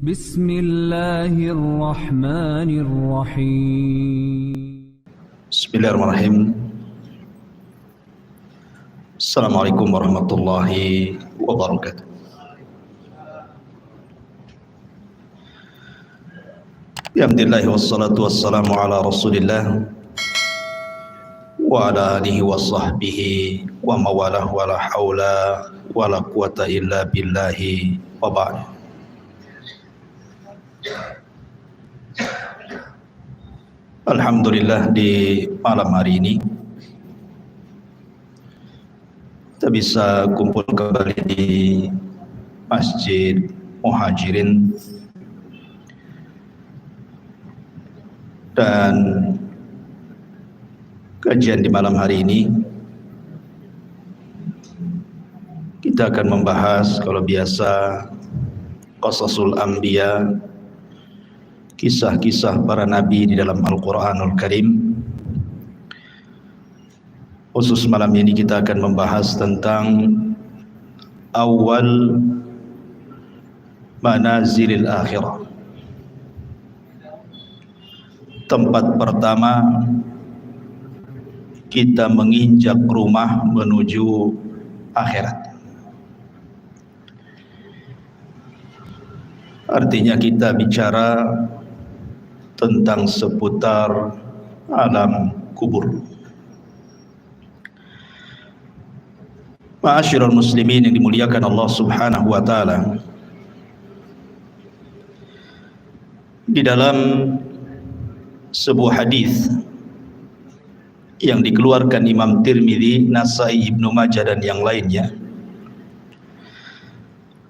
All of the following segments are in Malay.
Bismillahirrahmanirrahim. Bismillahirrahmanirrahim. Assalamualaikum warahmatullahi wabarakatuh. Alhamdulillah wassalatu wassalamu ala Rasulillah wa ala alihi wa sahbihi wa mawalah wa la hawla wa la quwata illa billahi wa ba'd. Alhamdulillah, di malam hari ini kita bisa kumpul kembali di Masjid Muhajirin, dan kajian di malam hari ini kita akan membahas, kalau biasa, Qasasul Anbiya, kisah-kisah para nabi di dalam Al-Quranul Karim. Khusus malam ini kita akan membahas tentang awal manazilil akhirah, tempat pertama kita menginjak rumah menuju akhirat. Artinya kita bicara tentang seputar alam kubur. Ma'asyiral muslimin yang dimuliakan Allah Subhanahu wa taala, di dalam sebuah hadis yang dikeluarkan Imam Tirmidzi, Nasai, Ibnu Majah dan yang lainnya,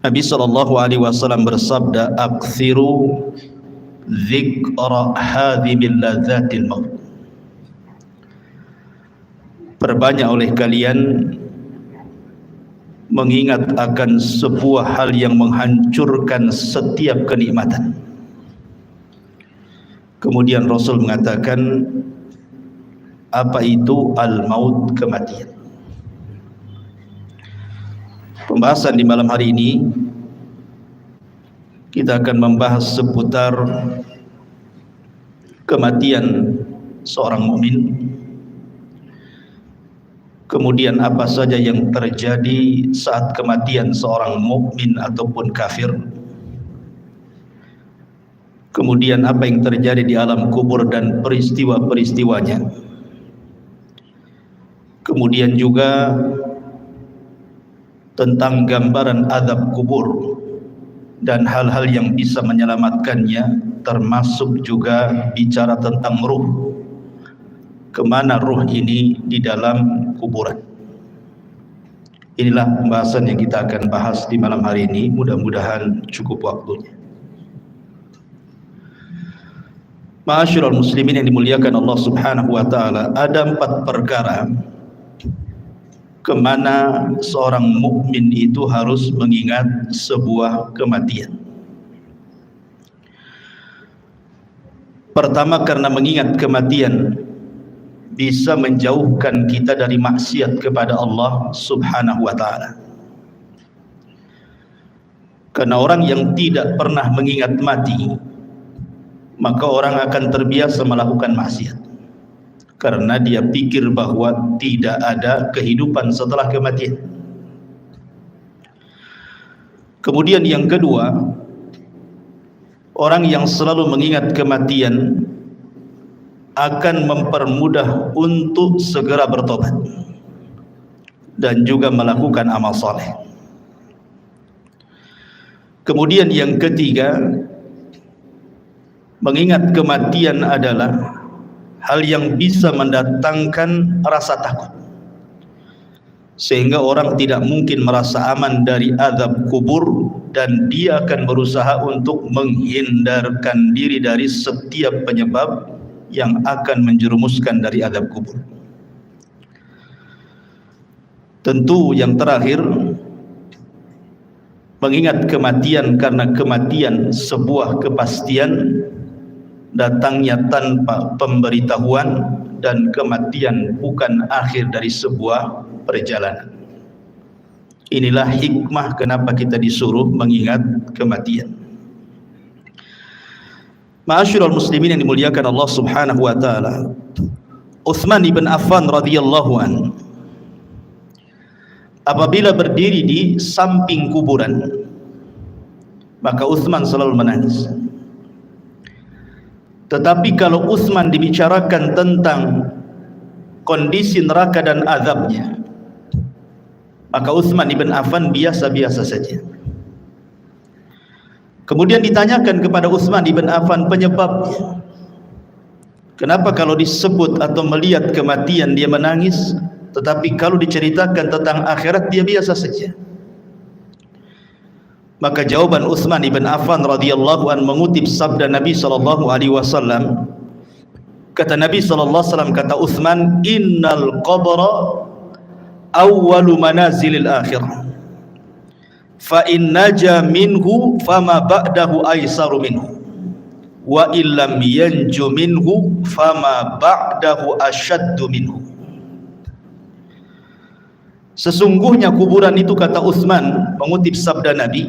Nabi sallallahu alaihi wasallam bersabda, "Aktsiru dzikra hadhimil ladzatil maut." Perbanyak oleh kalian mengingat akan sebuah hal yang menghancurkan setiap kenikmatan. Kemudian Rasul mengatakan, apa itu al-maut, kematian. Pembahasan di malam hari ini kita akan membahas seputar kematian seorang mukmin, kemudian apa saja yang terjadi saat kematian seorang mukmin ataupun kafir, kemudian apa yang terjadi di alam kubur dan peristiwa-peristiwanya, kemudian juga tentang gambaran azab kubur dan hal-hal yang bisa menyelamatkannya, termasuk juga bicara tentang ruh, kemana ruh ini di dalam kuburan. Inilah pembahasan yang kita akan bahas di malam hari ini. Mudah-mudahan cukup waktunya. Ma'asyiral muslimin yang dimuliakan Allah Subhanahu wa taala, ada 4 perkara kemana seorang mukmin itu harus mengingat sebuah kematian. Pertama, karena mengingat kematian bisa menjauhkan kita dari maksiat kepada Allah Subhanahu wa taala. Karena orang yang tidak pernah mengingat mati, maka orang akan terbiasa melakukan maksiat, karena dia pikir bahwa tidak ada kehidupan setelah kematian. Kemudian yang kedua, orang yang selalu mengingat kematian akan mempermudah untuk segera bertobat dan juga melakukan amal saleh. Kemudian yang ketiga, mengingat kematian adalah hal yang bisa mendatangkan rasa takut, sehingga orang tidak mungkin merasa aman dari azab kubur, dan dia akan berusaha untuk menghindarkan diri dari setiap penyebab yang akan menjerumuskan dari azab kubur. Tentu yang terakhir, mengingat kematian karena kematian sebuah kepastian, datangnya tanpa pemberitahuan, dan kematian bukan akhir dari sebuah perjalanan. Inilah hikmah kenapa kita disuruh mengingat kematian. Ma'asyiral muslimin yang dimuliakan Allah Subhanahu wa taala, Utsman ibn Affan radhiyallahu an apabila berdiri di samping kuburan, maka Utsman selalu menangis. Tetapi kalau Utsman dibicarakan tentang kondisi neraka dan azabnya, maka Utsman ibn Affan biasa-biasa saja. Kemudian ditanyakan kepada Utsman ibn Affan penyebabnya. Kenapa kalau disebut atau melihat kematian dia menangis, tetapi kalau diceritakan tentang akhirat dia biasa saja? Maka jawaban Utsman ibn Affan radhiyallahu an mengutip sabda Nabi sallallahu alaihi wasallam. Kata Nabi sallallahu alaihi wasallam, kata Utsman, "Innal qabra awwalu manazilil akhirah. Fa in naja minhu fama ba'dahu aisaru minhu. Wa illam yanju minhu fama ba'dahu asyaddu minhu." Sesungguhnya kuburan itu, kata Utsman mengutip sabda Nabi,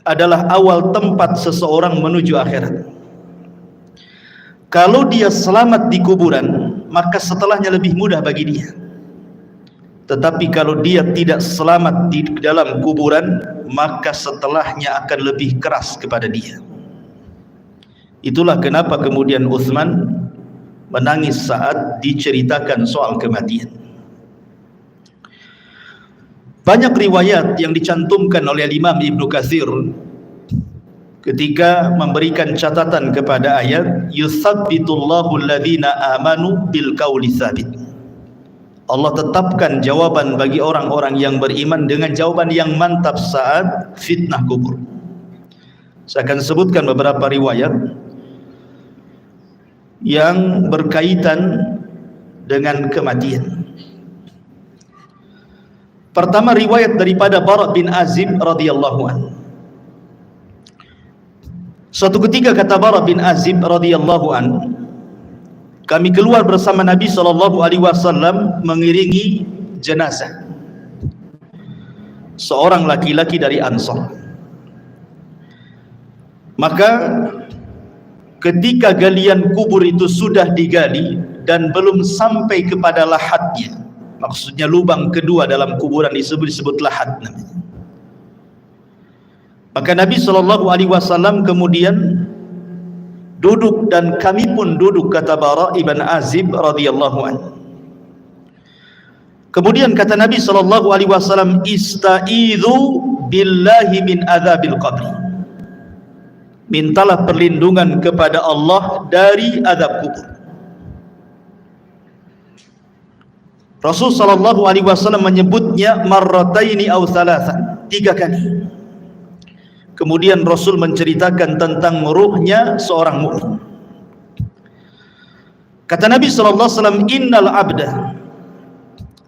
adalah awal tempat seseorang menuju akhirat. Kalau dia selamat di kuburan, maka setelahnya lebih mudah bagi dia. Tetapi kalau dia tidak selamat di dalam kuburan, maka setelahnya akan lebih keras kepada dia. Itulah kenapa kemudian Utsman menangis saat diceritakan soal kematian. Banyak riwayat yang dicantumkan oleh Imam Ibnu Katsir ketika memberikan catatan kepada ayat yutsabbitullahu alladhina amanu bil qauli tsabit. Allah tetapkan jawaban bagi orang-orang yang beriman dengan jawaban yang mantap saat fitnah kubur. Saya akan sebutkan beberapa riwayat yang berkaitan dengan kematian. Pertama, riwayat daripada Bara bin Azib radhiyallahu anhu. Suatu ketika kata Bara bin Azib radhiyallahu anhu, kami keluar bersama Nabi sallallahu alaihi wasallam mengiringi jenazah seorang laki-laki dari Ansar. Maka ketika galian kubur itu sudah digali dan belum sampai kepada lahatnya, maksudnya lubang kedua dalam kuburan disebut lahat namanya, maka Nabi SAW kemudian duduk dan kami pun duduk, kata Bara ibn Azib radhiyallahu anhu. Kemudian kata Nabi SAW, "Ista'idzu billahi min adzabil qabr." Mintalah perlindungan kepada Allah dari azab kubur. Rasul sallallahu alaihi wasallam menyebutnya marrataini aw thalathan, 3 kali. Kemudian Rasul menceritakan tentang ruhnya seorang mukmin. Kata Nabi sallallahu alaihi wasallam, "Innal 'abda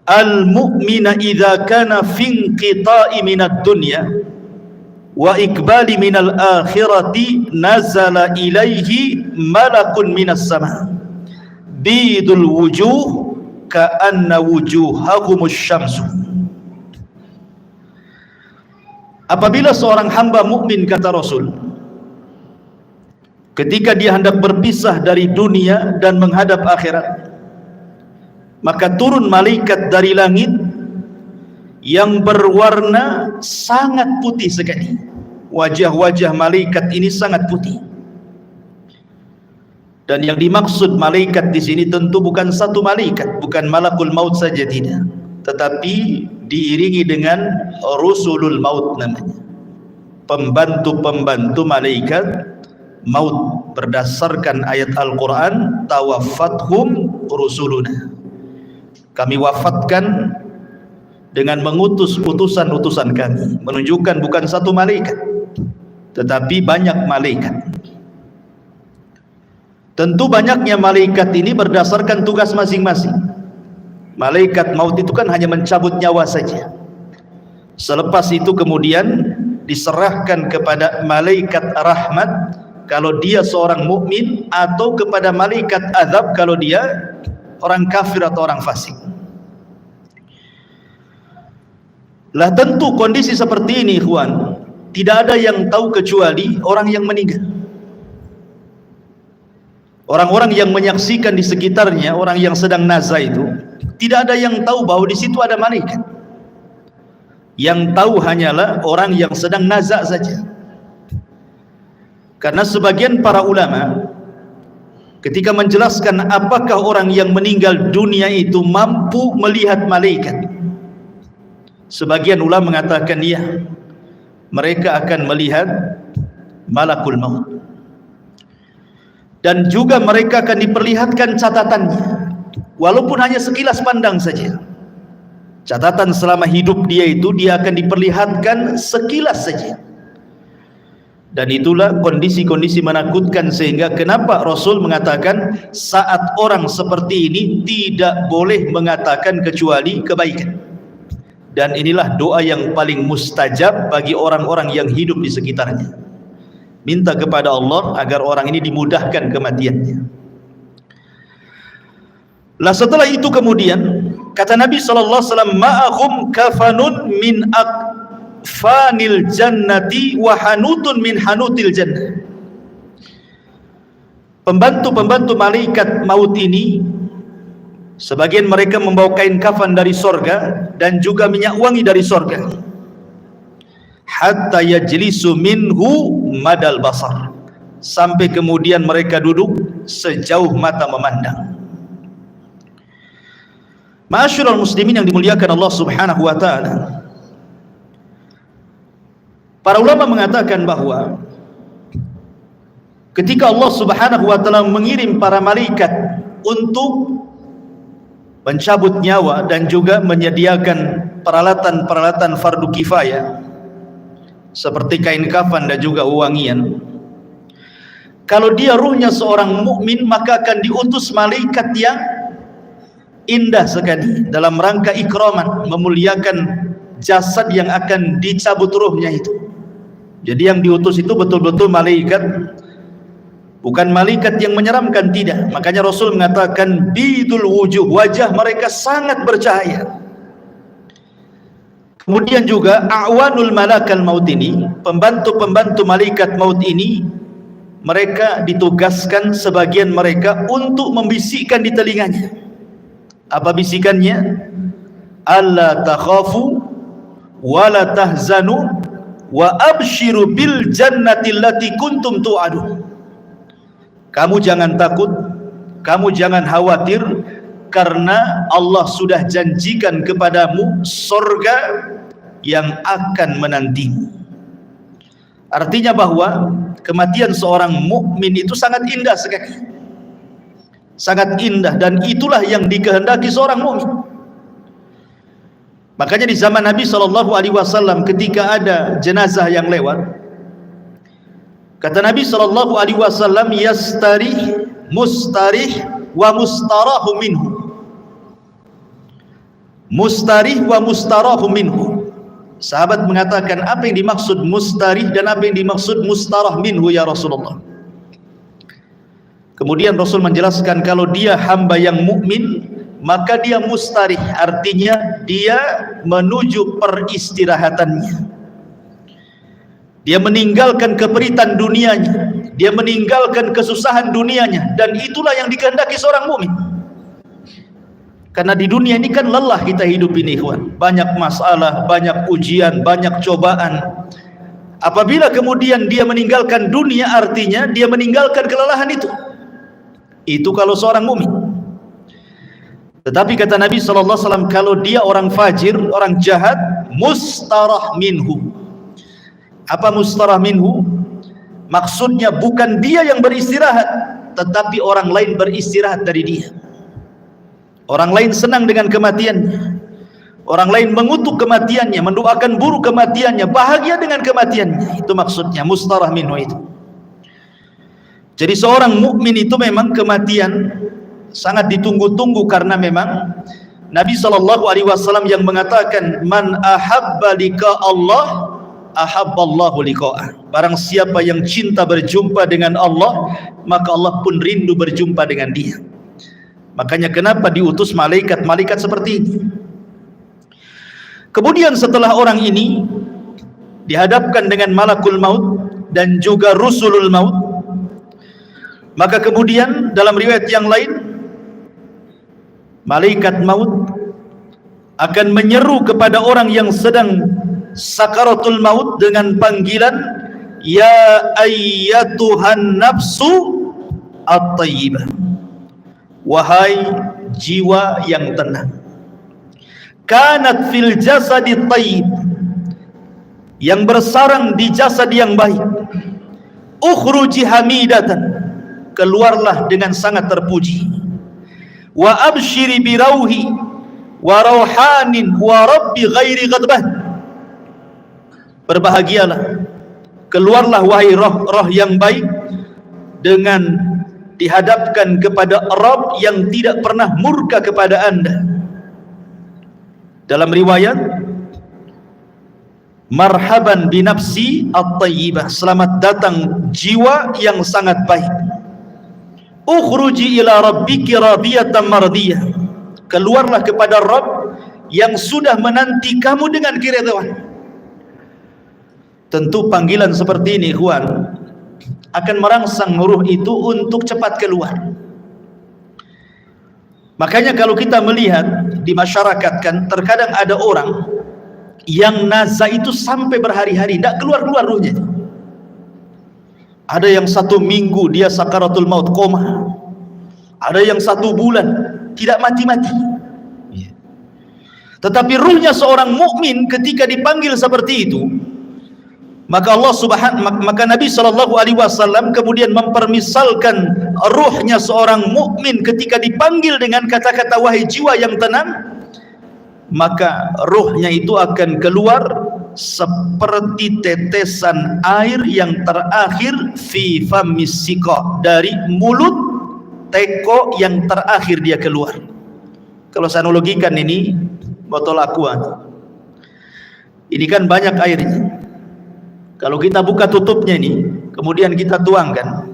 al-mu'mina idza kana fi inqita'i minad dunya wa iqbali minal akhirati nazala ilaihi malakun minas sama bidul wujuh ka'anna wujuhahumus syamsu." Apabila seorang hamba mukmin, kata Rasul, ketika dia hendak berpisah dari dunia dan menghadap akhirat, maka turun malaikat dari langit yang berwarna sangat putih sekali. Wajah-wajah malaikat ini sangat putih. Dan yang dimaksud malaikat di sini tentu bukan satu malaikat, bukan malakul maut saja, tidak, tetapi diiringi dengan rusulul maut namanya, pembantu-pembantu malaikat maut, berdasarkan ayat Al-Quran, tawaffathum rusuluna, kami wafatkan dengan mengutus utusan-utusan kami, menunjukkan bukan satu malaikat tetapi banyak malaikat. Tentu banyaknya malaikat ini berdasarkan tugas masing-masing. Malaikat maut itu kan hanya mencabut nyawa saja. Selepas itu kemudian diserahkan kepada malaikat rahmat kalau dia seorang mukmin, atau kepada malaikat azab kalau dia orang kafir atau orang fasik. Lah tentu kondisi seperti ini, ikhwan, tidak ada yang tahu kecuali orang yang meninggal. Orang-orang yang menyaksikan di sekitarnya, orang yang sedang nazah itu, tidak ada yang tahu bahwa di situ ada malaikat. Yang tahu hanyalah orang yang sedang nazah saja. Karena sebagian para ulama ketika menjelaskan apakah orang yang meninggal dunia itu mampu melihat malaikat, sebagian ulama mengatakan ya, mereka akan melihat malakul maut. Dan juga mereka akan diperlihatkan catatannya, walaupun hanya sekilas pandang saja. Catatan selama hidup dia itu, dia akan diperlihatkan sekilas saja. Dan itulah kondisi-kondisi menakutkan, sehingga kenapa Rasul mengatakan saat orang seperti ini tidak boleh mengatakan kecuali kebaikan. Dan inilah doa yang paling mustajab bagi orang-orang yang hidup di sekitarnya. Minta kepada Allah agar orang ini dimudahkan kematiannya. Lah setelah itu kemudian kata Nabi sallallahu alaihi wasallam, ma'ahum kafanun min akfanil jannati wa hanutun min hanutil jannah. Pembantu-pembantu malaikat maut ini, sebagian mereka membawa kain kafan dari sorga dan juga minyak wangi dari sorga. Hatta yajlisu minhu madal basar, sampai kemudian mereka duduk sejauh mata memandang. Ma'asyiral muslimin yang dimuliakan Allah Subhanahu wa taala, para ulama mengatakan bahwa ketika Allah Subhanahu wa taala mengirim para malaikat untuk mencabut nyawa dan juga menyediakan peralatan-peralatan fardu kifayah seperti kain kafan dan juga wewangian, kalau dia ruhnya seorang mukmin maka akan diutus malaikat yang indah sekali dalam rangka ikraman, memuliakan jasad yang akan dicabut ruhnya itu. Jadi yang diutus itu betul-betul malaikat, bukan malaikat yang menyeramkan, tidak. Makanya Rasul mengatakan bidul wujuh, wajah mereka sangat bercahaya. Kemudian juga a'wanul malakal maut ini, pembantu-pembantu malaikat maut ini, mereka ditugaskan sebagian mereka untuk membisikkan di telinganya. Apa bisikannya? Alla takhafu wa la tahzanu wa abshiru bil jannati allati kuntum tu'adun. Kamu jangan takut, kamu jangan khawatir, karena Allah sudah janjikan kepadamu surga yang akan menantimu. Artinya bahwa kematian seorang mukmin itu sangat indah sekali, sangat indah, dan itulah yang dikehendaki seorang mukmin. Makanya di zaman Nabi SAW ketika ada jenazah yang lewat, kata Nabi SAW, yastarih mustarih wa mustarahu minhu. Mustarih wa mustarahu minhu. Sahabat mengatakan, apa yang dimaksud mustarih dan apa yang dimaksud mustarah minhu ya Rasulullah? Kemudian Rasul menjelaskan, kalau dia hamba yang mukmin maka dia mustarih, artinya dia menuju peristirahatannya. Dia meninggalkan keperitan dunianya, dia meninggalkan kesusahan dunianya, dan itulah yang dikehendaki seorang mukmin. Karena di dunia ini kan lelah kita hidup ini, ikhwan. Banyak masalah, banyak ujian, banyak cobaan. Apabila kemudian dia meninggalkan dunia, artinya dia meninggalkan kelelahan itu. Itu kalau seorang mukmin. Tetapi kata Nabi SAW, kalau dia orang fajir, orang jahat, mustarah minhu. Apa mustarah minhu? Maksudnya bukan dia yang beristirahat, tetapi orang lain beristirahat dari dia. Orang lain senang dengan kematiannya, orang lain mengutuk kematiannya, mendoakan buruk kematiannya, bahagia dengan kematiannya. Itu maksudnya mustarah minhu itu. Jadi seorang mukmin itu memang kematian sangat ditunggu-tunggu, karena memang Nabi SAW yang mengatakan, man ahabba liqa Allah ahabballahu liqa'ah. Barang siapa yang cinta berjumpa dengan Allah, maka Allah pun rindu berjumpa dengan dia. Makanya kenapa diutus malaikat-malaikat seperti ini. Kemudian setelah orang ini dihadapkan dengan malakul maut dan juga rusulul maut, Maka kemudian dalam riwayat yang lain, malaikat maut akan menyeru kepada orang yang sedang sakaratul maut dengan panggilan, ya ayyatuhan nafsu at-tayyibah, wahai jiwa yang tenang, kanat fil jasadi tayyib, yang bersarang di jasad yang baik, ukhruji hamidatan, keluarlah dengan sangat terpuji, wa abshiri birauhi wa rauhanin wa rabbi ghairi ghadban, berbahagialah, keluarlah wahai roh yang baik dengan dihadapkan kepada Rabb yang tidak pernah murka kepada anda. Dalam riwayat, marhaban binafsi at-tayyibah, selamat datang jiwa yang sangat baik, ukhruji ila rabbiki radiyatan mardiyah, keluarlah kepada Rabb yang sudah menanti kamu dengan keridhaan. Tentu panggilan seperti ini, ikhwan, akan merangsang ruh itu untuk cepat keluar. Makanya kalau kita melihat di masyarakat kan, terkadang ada orang yang nazar itu sampai berhari-hari tidak keluar-keluar ruhnya. Ada yang 1 minggu dia sakaratul maut, koma. Ada yang 1 bulan tidak mati-mati. Tetapi ruhnya seorang mukmin ketika dipanggil seperti itu, maka maka Nabi SAW kemudian mempermisalkan ruhnya seorang mukmin ketika dipanggil dengan kata-kata wahai jiwa yang tenang, maka ruhnya itu akan keluar seperti tetesan air yang terakhir fi famis siqa, dari mulut teko yang terakhir dia keluar. Kalau saya analogikan ini botol aqua, ini kan banyak airnya. Kalau kita buka tutupnya ini, kemudian kita tuangkan,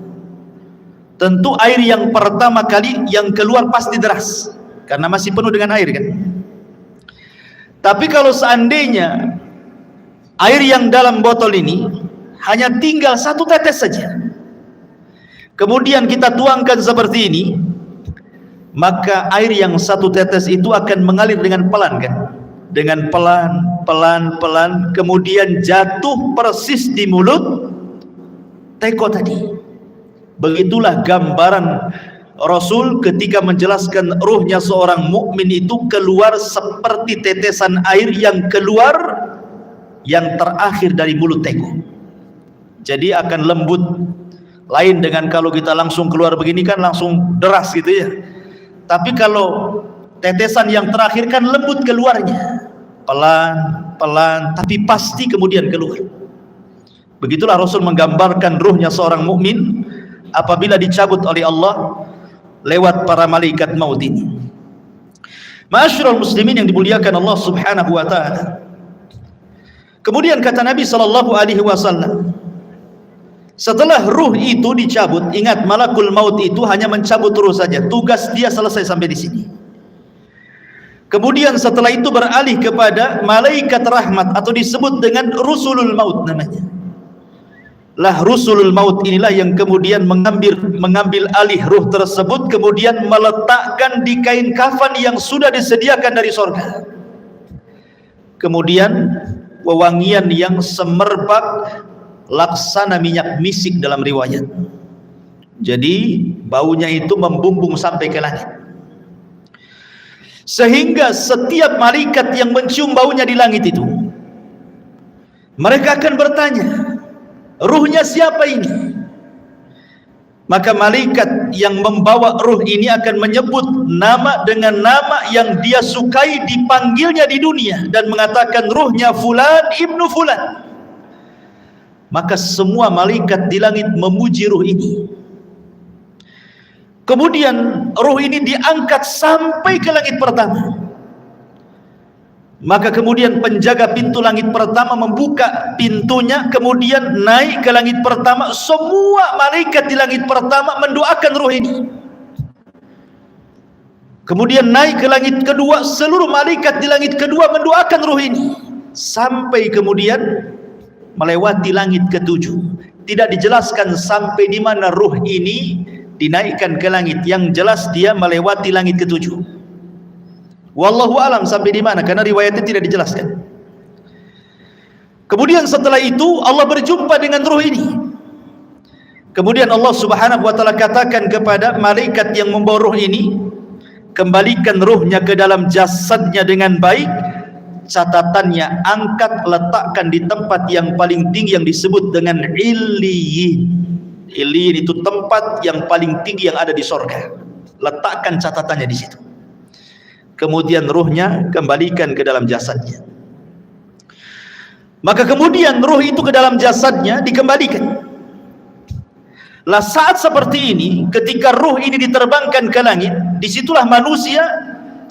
tentu air yang pertama kali yang keluar pasti deras, karena masih penuh dengan air kan. Tapi kalau seandainya air yang dalam botol ini hanya tinggal 1 tetes saja, kemudian kita tuangkan seperti ini, maka air yang 1 tetes itu akan mengalir dengan pelan kan, dengan pelan, kemudian jatuh persis di mulut teko tadi. Begitulah gambaran Rasul ketika menjelaskan ruhnya seorang mukmin itu keluar seperti tetesan air yang keluar yang terakhir dari mulut teko. Jadi akan lembut, lain dengan kalau kita langsung keluar begini kan langsung deras gitu ya. Tapi kalau tetesan yang terakhir kan lembut keluarnya, pelan, tapi pasti kemudian keluar. Begitulah Rasul menggambarkan ruhnya seorang mukmin apabila dicabut oleh Allah lewat para malaikat maut ini. Ma'asyiral muslimin yang dimuliakan Allah Subhanahu wa taala. Kemudian kata Nabi SAW, setelah ruh itu dicabut, ingat malakul maut itu hanya mencabut ruh saja, tugas dia selesai sampai di sini. Kemudian setelah itu beralih kepada malaikat rahmat atau disebut dengan rusulul maut namanya. Lah rusulul maut inilah yang kemudian mengambil alih ruh tersebut, kemudian meletakkan di kain kafan yang sudah disediakan dari sorga. Kemudian wewangian yang semerbak laksana minyak misik dalam riwayat. Jadi baunya itu membumbung sampai ke langit, sehingga setiap malaikat yang mencium baunya di langit itu, mereka akan bertanya, ruhnya siapa ini? Maka malaikat yang membawa ruh ini akan menyebut nama dengan nama yang dia sukai dipanggilnya di dunia dan mengatakan ruhnya fulan ibnu fulan. Maka semua malaikat di langit memuji ruh ini. Kemudian ruh ini diangkat sampai ke langit pertama. Maka kemudian penjaga pintu langit pertama membuka pintunya, kemudian naik ke langit pertama. Semua malaikat di langit pertama mendoakan ruh ini. Kemudian naik ke langit kedua, seluruh malaikat di langit kedua mendoakan ruh ini, sampai kemudian melewati langit ketujuh. Tidak dijelaskan sampai di mana ruh ini dinaikkan ke langit. Yang jelas dia melewati langit ketujuh. Wallahu alam sampai di mana, karena riwayatnya tidak dijelaskan. Kemudian setelah itu Allah berjumpa dengan ruh ini. Kemudian Allah Subhanahu wa taala katakan kepada malaikat yang membawa ruh ini, kembalikan ruhnya ke dalam jasadnya dengan baik. Catatannya, angkat, letakkan di tempat yang paling tinggi yang disebut dengan Illiyin. Illiyin itu tempat yang paling tinggi yang ada di sorga. Letakkan catatannya di situ. Kemudian ruhnya kembalikan ke dalam jasadnya. Maka kemudian ruh itu ke dalam jasadnya dikembalikan. Lah saat seperti ini, ketika ruh ini diterbangkan ke langit, disitulah manusia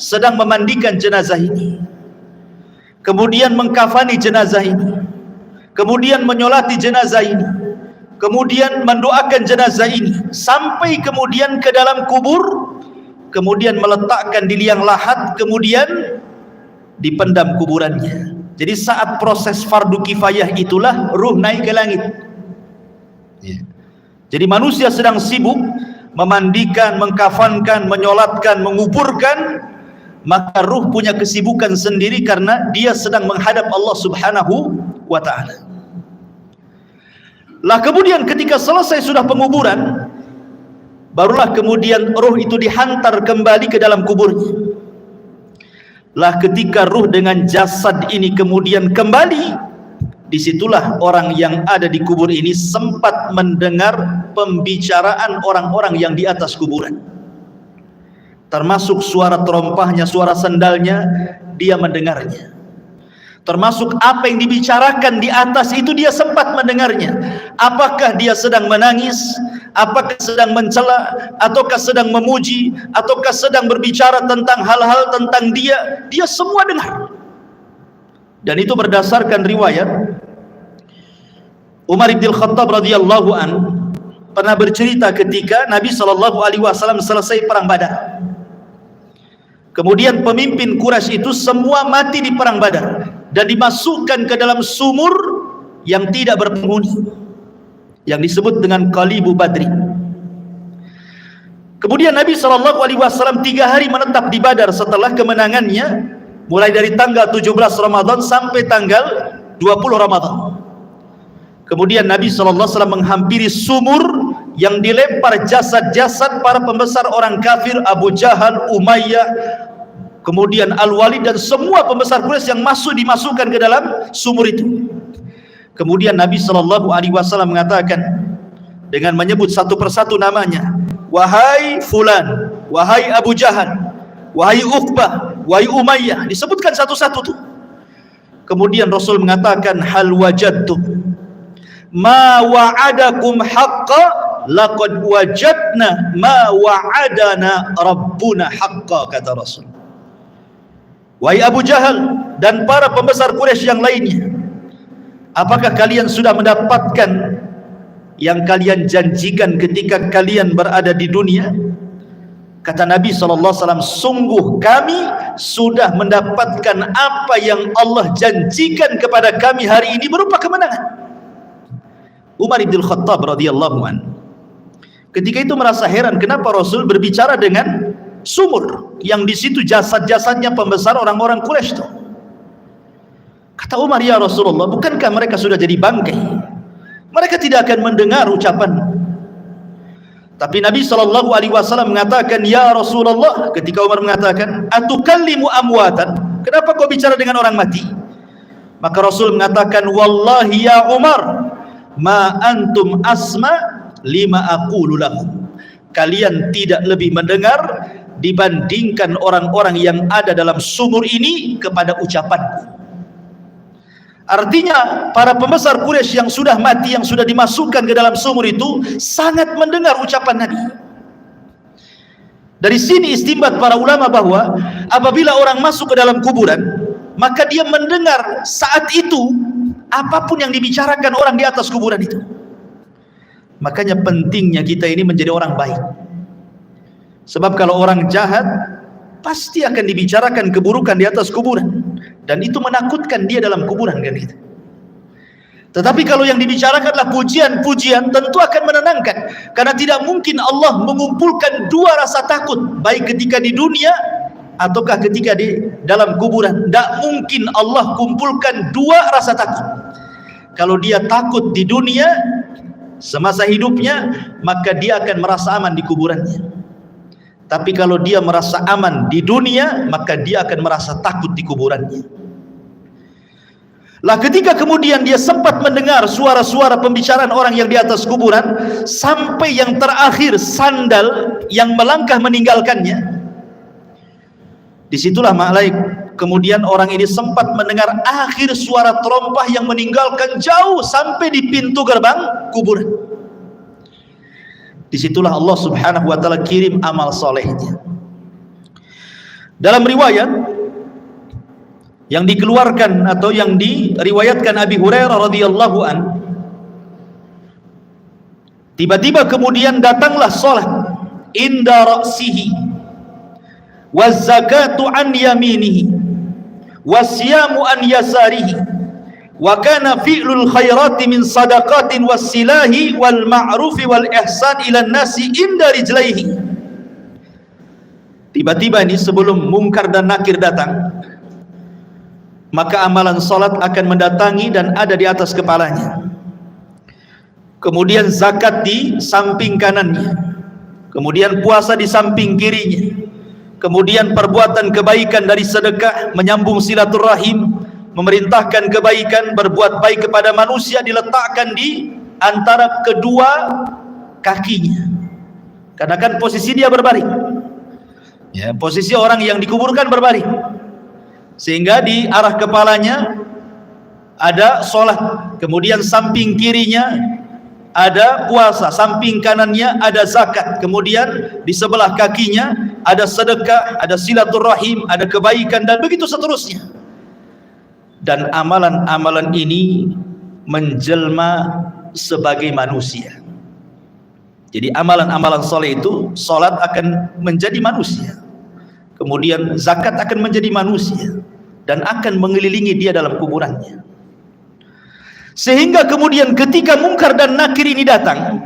sedang memandikan jenazah ini, kemudian mengkafani jenazah ini, kemudian menyolati jenazah ini, kemudian mendoakan jenazah ini, sampai kemudian ke dalam kubur, kemudian meletakkan di liang lahat, kemudian dipendam kuburannya. Jadi saat proses fardu kifayah itulah ruh naik ke langit. Jadi manusia sedang sibuk memandikan, mengkafankan, menyolatkan, menguburkan, maka ruh punya kesibukan sendiri karena dia sedang menghadap Allah Subhanahu wa ta'ala. Lah kemudian ketika selesai sudah penguburan, barulah kemudian ruh itu dihantar kembali ke dalam kuburnya. Lah ketika ruh dengan jasad ini kemudian kembali, disitulah orang yang ada di kubur ini sempat mendengar pembicaraan orang-orang yang di atas kuburan, termasuk suara terompahnya, suara sendalnya, dia mendengarnya. Termasuk apa yang dibicarakan di atas itu dia sempat mendengarnya. Apakah dia sedang menangis, apakah sedang mencela, ataukah sedang memuji, ataukah sedang berbicara tentang hal-hal tentang dia semua dengar. Dan itu berdasarkan riwayat Umar bin Khattab radhiyallahu an pernah bercerita ketika Nabi SAW selesai perang Badar. Kemudian pemimpin Quraisy itu semua mati di perang Badar dan dimasukkan ke dalam sumur yang tidak berpenghuni, yang disebut dengan Qalibu Badri. Kemudian Nabi SAW 3 hari menetap di Badar setelah kemenangannya, mulai dari tanggal 17 Ramadan sampai tanggal 20 Ramadan. Kemudian Nabi SAW menghampiri sumur yang dilempar jasad-jasad para pembesar orang kafir, Abu Jahal, Umayyah, kemudian Al-Walid dan semua pembesar Quraisy yang dimasukkan ke dalam sumur itu. Kemudian Nabi SAW mengatakan dengan menyebut satu persatu namanya, wahai fulan, wahai Abu Jahal, wahai Uqbah, wahai Umayyah, disebutkan satu-satu tuh. Kemudian Rasul mengatakan, hal wajadtum ma wa'adakum haqqa laqad wajadna ma wa'adana rabbuna haqqa, kata Rasul. Wahai Abu Jahal dan para pembesar Quraisy yang lainnya, apakah kalian sudah mendapatkan yang kalian janjikan ketika kalian berada di dunia? Kata Nabi SAW, sungguh kami sudah mendapatkan apa yang Allah janjikan kepada kami hari ini berupa kemenangan. Umar bin Khattab radhiyallahu an ketika itu merasa heran kenapa Rasul berbicara dengan sumur yang di situ jasad-jasadnya pembesar orang-orang Quraisy itu. Kata Umar, ya Rasulullah, bukankah mereka sudah jadi bangkai? Mereka tidak akan mendengar ucapan. Tapi Nabi SAW mengatakan, ya Rasulullah, ketika Umar mengatakan, atukallimu amwatan, kenapa kau bicara dengan orang mati? Maka Rasul mengatakan, wallahi ya Umar, ma antum asma lima aqulu lahum, kalian tidak lebih mendengar dibandingkan orang-orang yang ada dalam sumur ini kepada ucapanku. Artinya para pembesar Quraisy yang sudah mati, yang sudah dimasukkan ke dalam sumur itu sangat mendengar ucapan Nabi. Dari sini istinbat para ulama bahwa apabila orang masuk ke dalam kuburan, maka dia mendengar saat itu apapun yang dibicarakan orang di atas kuburan itu. Makanya pentingnya kita ini menjadi orang baik. Sebab kalau orang jahat pasti akan dibicarakan keburukan di atas kuburan, dan itu menakutkan dia dalam kuburan kan gitu. Tetapi kalau yang dibicarakanlah pujian-pujian, tentu akan menenangkan. Karena tidak mungkin Allah mengumpulkan dua rasa takut, baik ketika di dunia ataukah ketika di dalam kuburan. Tidak mungkin Allah kumpulkan dua rasa takut. Kalau dia takut di dunia semasa hidupnya, maka dia akan merasa aman di kuburannya. Tapi kalau dia merasa aman di dunia, maka dia akan merasa takut di kuburannya. Lah ketika kemudian dia sempat mendengar suara-suara pembicaraan orang yang di atas kuburan, sampai yang terakhir sandal yang melangkah meninggalkannya, disitulah kemudian orang ini sempat mendengar akhir suara terompah yang meninggalkan jauh sampai di pintu gerbang kuburan. Disitulah Allah subhanahu wa ta'ala kirim amal solehnya. Dalam riwayat yang dikeluarkan atau yang diriwayatkan Abi Hurairah radhiyallahu an, tiba-tiba kemudian datanglah salat inda ra'sihi waz zakatu an yaminihi wasyamu an yasarihi wa kana fi'lul khairati min sadaqatin wassilahi wal ma'rufi wal ihsan ila nasi inda rijlaihi. Tiba-tiba ini sebelum Munkar dan Nakir datang, maka amalan salat akan mendatangi dan ada di atas kepalanya. Kemudian zakat di samping kanannya, kemudian puasa di samping kirinya, kemudian perbuatan kebaikan dari sedekah, menyambung silaturahim, memerintahkan kebaikan, berbuat baik kepada manusia diletakkan di antara kedua kakinya. Karena kan posisi dia berbaring, ya, posisi orang yang dikuburkan berbaring, sehingga di arah kepalanya ada sholat, kemudian samping kirinya ada puasa, samping kanannya ada zakat, kemudian di sebelah kakinya ada sedekah, ada silaturahim, ada kebaikan, dan begitu seterusnya. Dan amalan-amalan ini menjelma sebagai manusia. Jadi amalan-amalan soleh itu, sholat akan menjadi manusia, kemudian zakat akan menjadi manusia dan akan mengelilingi dia dalam kuburannya. Sehingga kemudian ketika Munkar dan Nakir ini datang,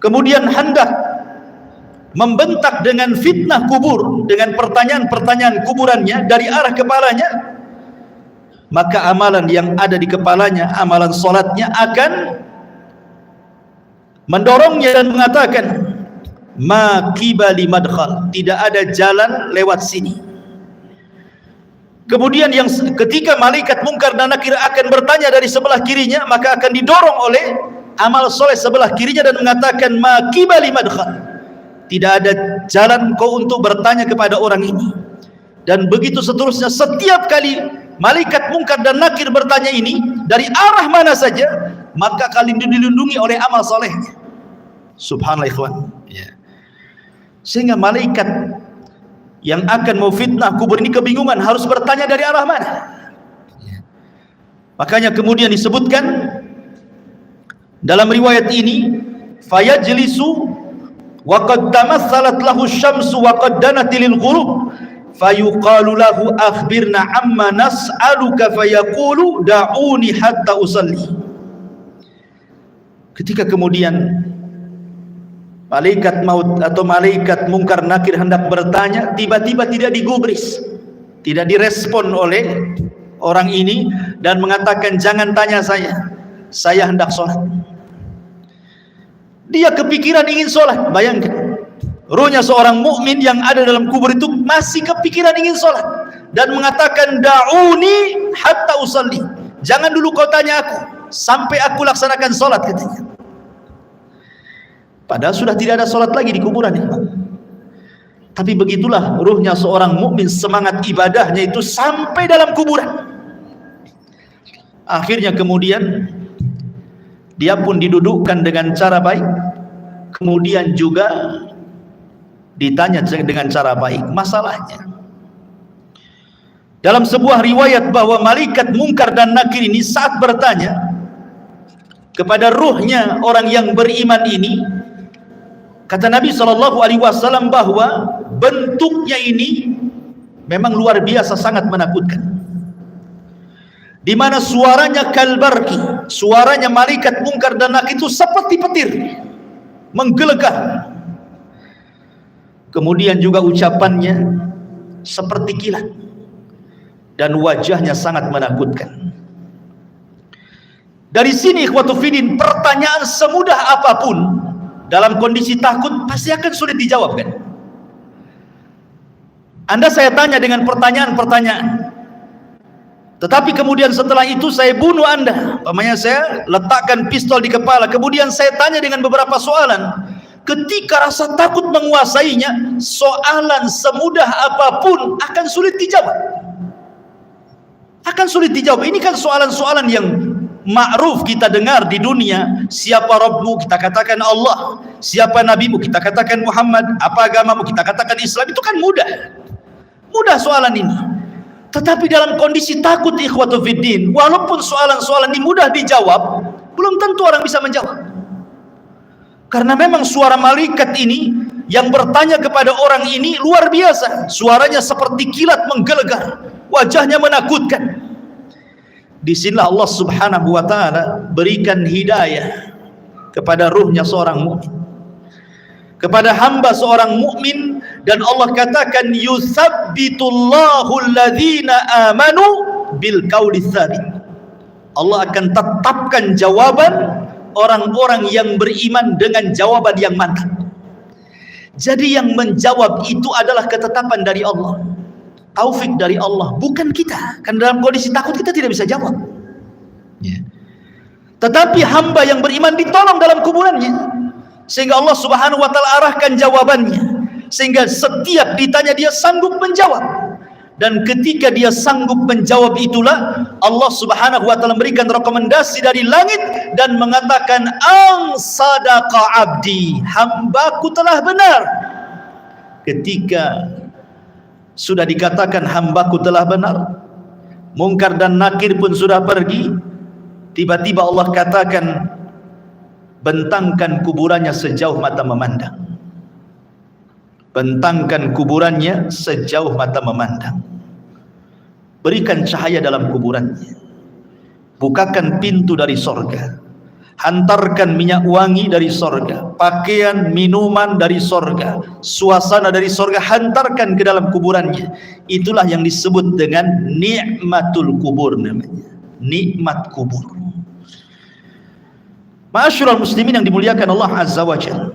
kemudian hendak membentak dengan fitnah kubur, dengan pertanyaan-pertanyaan kuburannya dari arah kepalanya, maka amalan yang ada di kepalanya, amalan solatnya akan mendorongnya dan mengatakan, ma qibali madkhal, tidak ada jalan lewat sini. Kemudian yang ketika malaikat Munkar dan Nakir akan bertanya dari sebelah kirinya, maka akan didorong oleh amal soleh sebelah kirinya dan mengatakan, ma qibali madkhal, tidak ada jalan kau untuk bertanya kepada orang ini. Dan begitu seterusnya. Setiap kali malaikat Munkar dan Nakir bertanya ini dari arah mana saja, maka kalian dilindungi oleh amal solehnya. Subhanallah ikhwan, ya. Sehingga malaikat yang akan memfitnah kubur ini kebingungan harus bertanya dari arah mana. Makanya kemudian disebutkan dalam riwayat ini, fayajlisu wa qad tamatsalat lahu syamsu wa qad danat lil ghurub fayuqalu lahu akhbirna amma nas'aluka fayaqulu da'uni hatta usalli. Ketika kemudian malaikat maut atau malaikat Munkar Nakir hendak bertanya, tiba-tiba tidak digubris, tidak direspon oleh orang ini dan mengatakan, jangan tanya saya hendak sholat. Dia kepikiran ingin sholat. Bayangkan, ruhnya seorang mukmin yang ada dalam kubur itu masih kepikiran ingin sholat dan mengatakan, da'uni hatta usalli, jangan dulu kau tanya aku sampai aku laksanakan sholat, katanya. Padahal sudah tidak ada sholat lagi di kuburan ya. Tapi begitulah ruhnya seorang mukmin, semangat ibadahnya itu sampai dalam kuburan. Akhirnya kemudian dia pun didudukkan dengan cara baik, kemudian juga ditanya dengan cara baik masalahnya. Dalam sebuah riwayat bahwa malaikat Munkar dan Nakir ini saat bertanya kepada ruhnya orang yang beriman ini, kata Nabi SAW bahwa bentuknya ini memang luar biasa, sangat menakutkan. di mana suaranya kalbarki, suaranya malaikat mungkar dan nakir itu seperti petir, menggelegar. Kemudian juga ucapannya seperti kilat dan wajahnya sangat menakutkan. Dari sini ikhwatu fiddin, pertanyaan semudah apapun dalam kondisi takut pasti akan sulit dijawab, kan? Anda saya tanya dengan pertanyaan-pertanyaan, tetapi kemudian setelah itu saya bunuh Anda, umpamanya saya letakkan pistol di kepala, kemudian saya tanya dengan beberapa soalan. Ketika rasa takut menguasainya, soalan semudah apapun akan sulit dijawab. Akan sulit dijawab. Ini kan soalan-soalan yang ma'ruf kita dengar di dunia. Siapa Rabbmu? Kita katakan Allah. Siapa Nabimu? Kita katakan Muhammad. Apa agamamu? Kita katakan Islam. Itu kan mudah. Mudah soalan ini. Tetapi dalam kondisi takut ikhwatu fiddin, walaupun soalan-soalan ini mudah dijawab, belum tentu orang bisa menjawab. Karena memang suara malaikat ini yang bertanya kepada orang ini luar biasa. Suaranya seperti kilat menggelegar, wajahnya menakutkan. Disinilah Allah subhanahu wa ta'ala berikan hidayah kepada ruhnya seorang mukmin, kepada hamba seorang mukmin, dan Allah katakan yutsabbitullahu alladhina amanu bil qauli tsabit. Allah akan tetapkan jawaban orang-orang yang beriman dengan jawaban yang mantap. Jadi yang menjawab itu adalah ketetapan dari Allah, taufik dari Allah, bukan kita. Karena dalam kondisi takut kita tidak bisa jawab, tetapi hamba yang beriman ditolong dalam kuburannya, sehingga Allah subhanahu wa ta'ala arahkan jawabannya, sehingga setiap ditanya dia sanggup menjawab. Dan ketika dia sanggup menjawab itulah Allah subhanahu wa ta'ala memberikan rekomendasi dari langit dan mengatakan ang sadaqa abdi, hambaku telah benar. Ketika sudah dikatakan hambaku telah benar, mungkar dan nakir pun sudah pergi, tiba-tiba Allah katakan bentangkan kuburannya sejauh mata memandang. Bentangkan kuburannya sejauh mata memandang. Berikan cahaya dalam kuburannya. Bukakan pintu dari sorga. Hantarkan minyak wangi dari sorga, pakaian, minuman dari sorga, suasana dari sorga, hantarkan ke dalam kuburannya. Itulah yang disebut dengan nikmatul kubur namanya. Nikmat kubur. Ma'asyiral muslimin yang dimuliakan Allah Azza wa Jalla.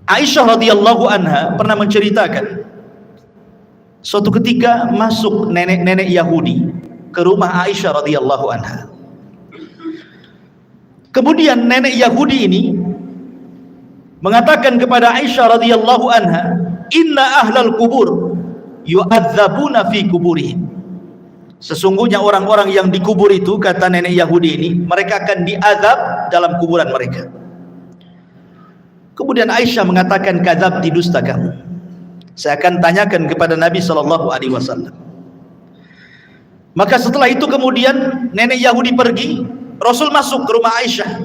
Aisyah radhiyallahu anha pernah menceritakan, suatu ketika masuk nenek-nenek Yahudi ke rumah Aisyah radhiyallahu anha. Kemudian nenek Yahudi ini mengatakan kepada Aisyah radhiyallahu anha, "Inna ahlal kubur yu'adzabuna fi kuburihim." Sesungguhnya orang-orang yang dikubur itu, kata nenek Yahudi ini, mereka akan diazab dalam kuburan mereka. Kemudian Aisyah mengatakan, "Kadzabti, dusta kamu. Saya akan tanyakan kepada Nabi SAW." Maka setelah itu kemudian nenek Yahudi pergi, Rasul masuk ke rumah Aisyah.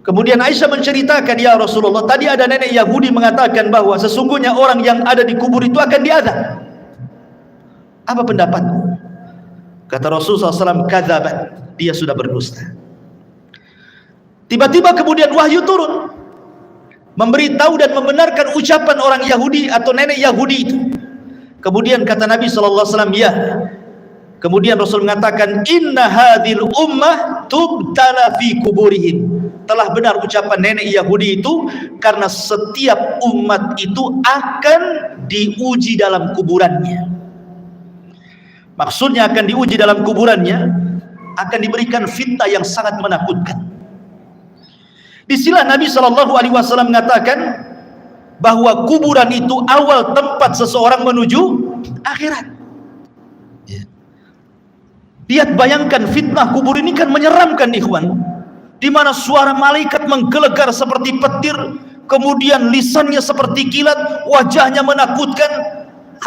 Kemudian Aisyah menceritakan, "Ya Rasulullah, tadi ada nenek Yahudi mengatakan bahwa sesungguhnya orang yang ada di kubur itu akan diazab. Apa pendapatmu?" Kata Rasulullah SAW, "Kadzabat, dia sudah berdusta." Tiba-tiba kemudian wahyu turun, memberitahu dan membenarkan ucapan orang Yahudi atau nenek Yahudi itu. Kemudian kata Nabi SAW, "Ya." Kemudian Rasul mengatakan, "Inna hadhil ummah tubtala fi kuburihim." Telah benar ucapan nenek Yahudi itu, karena setiap umat itu akan diuji dalam kuburannya. Maksudnya akan diuji dalam kuburannya, akan diberikan fitnah yang sangat menakutkan. Disinilah Nabi SAW mengatakan bahwa kuburan itu awal tempat seseorang menuju akhirat. Lihat, bayangkan fitnah kubur ini kan menyeramkan ikhwan, di mana suara malaikat menggelegar seperti petir, kemudian lisannya seperti kilat, wajahnya menakutkan.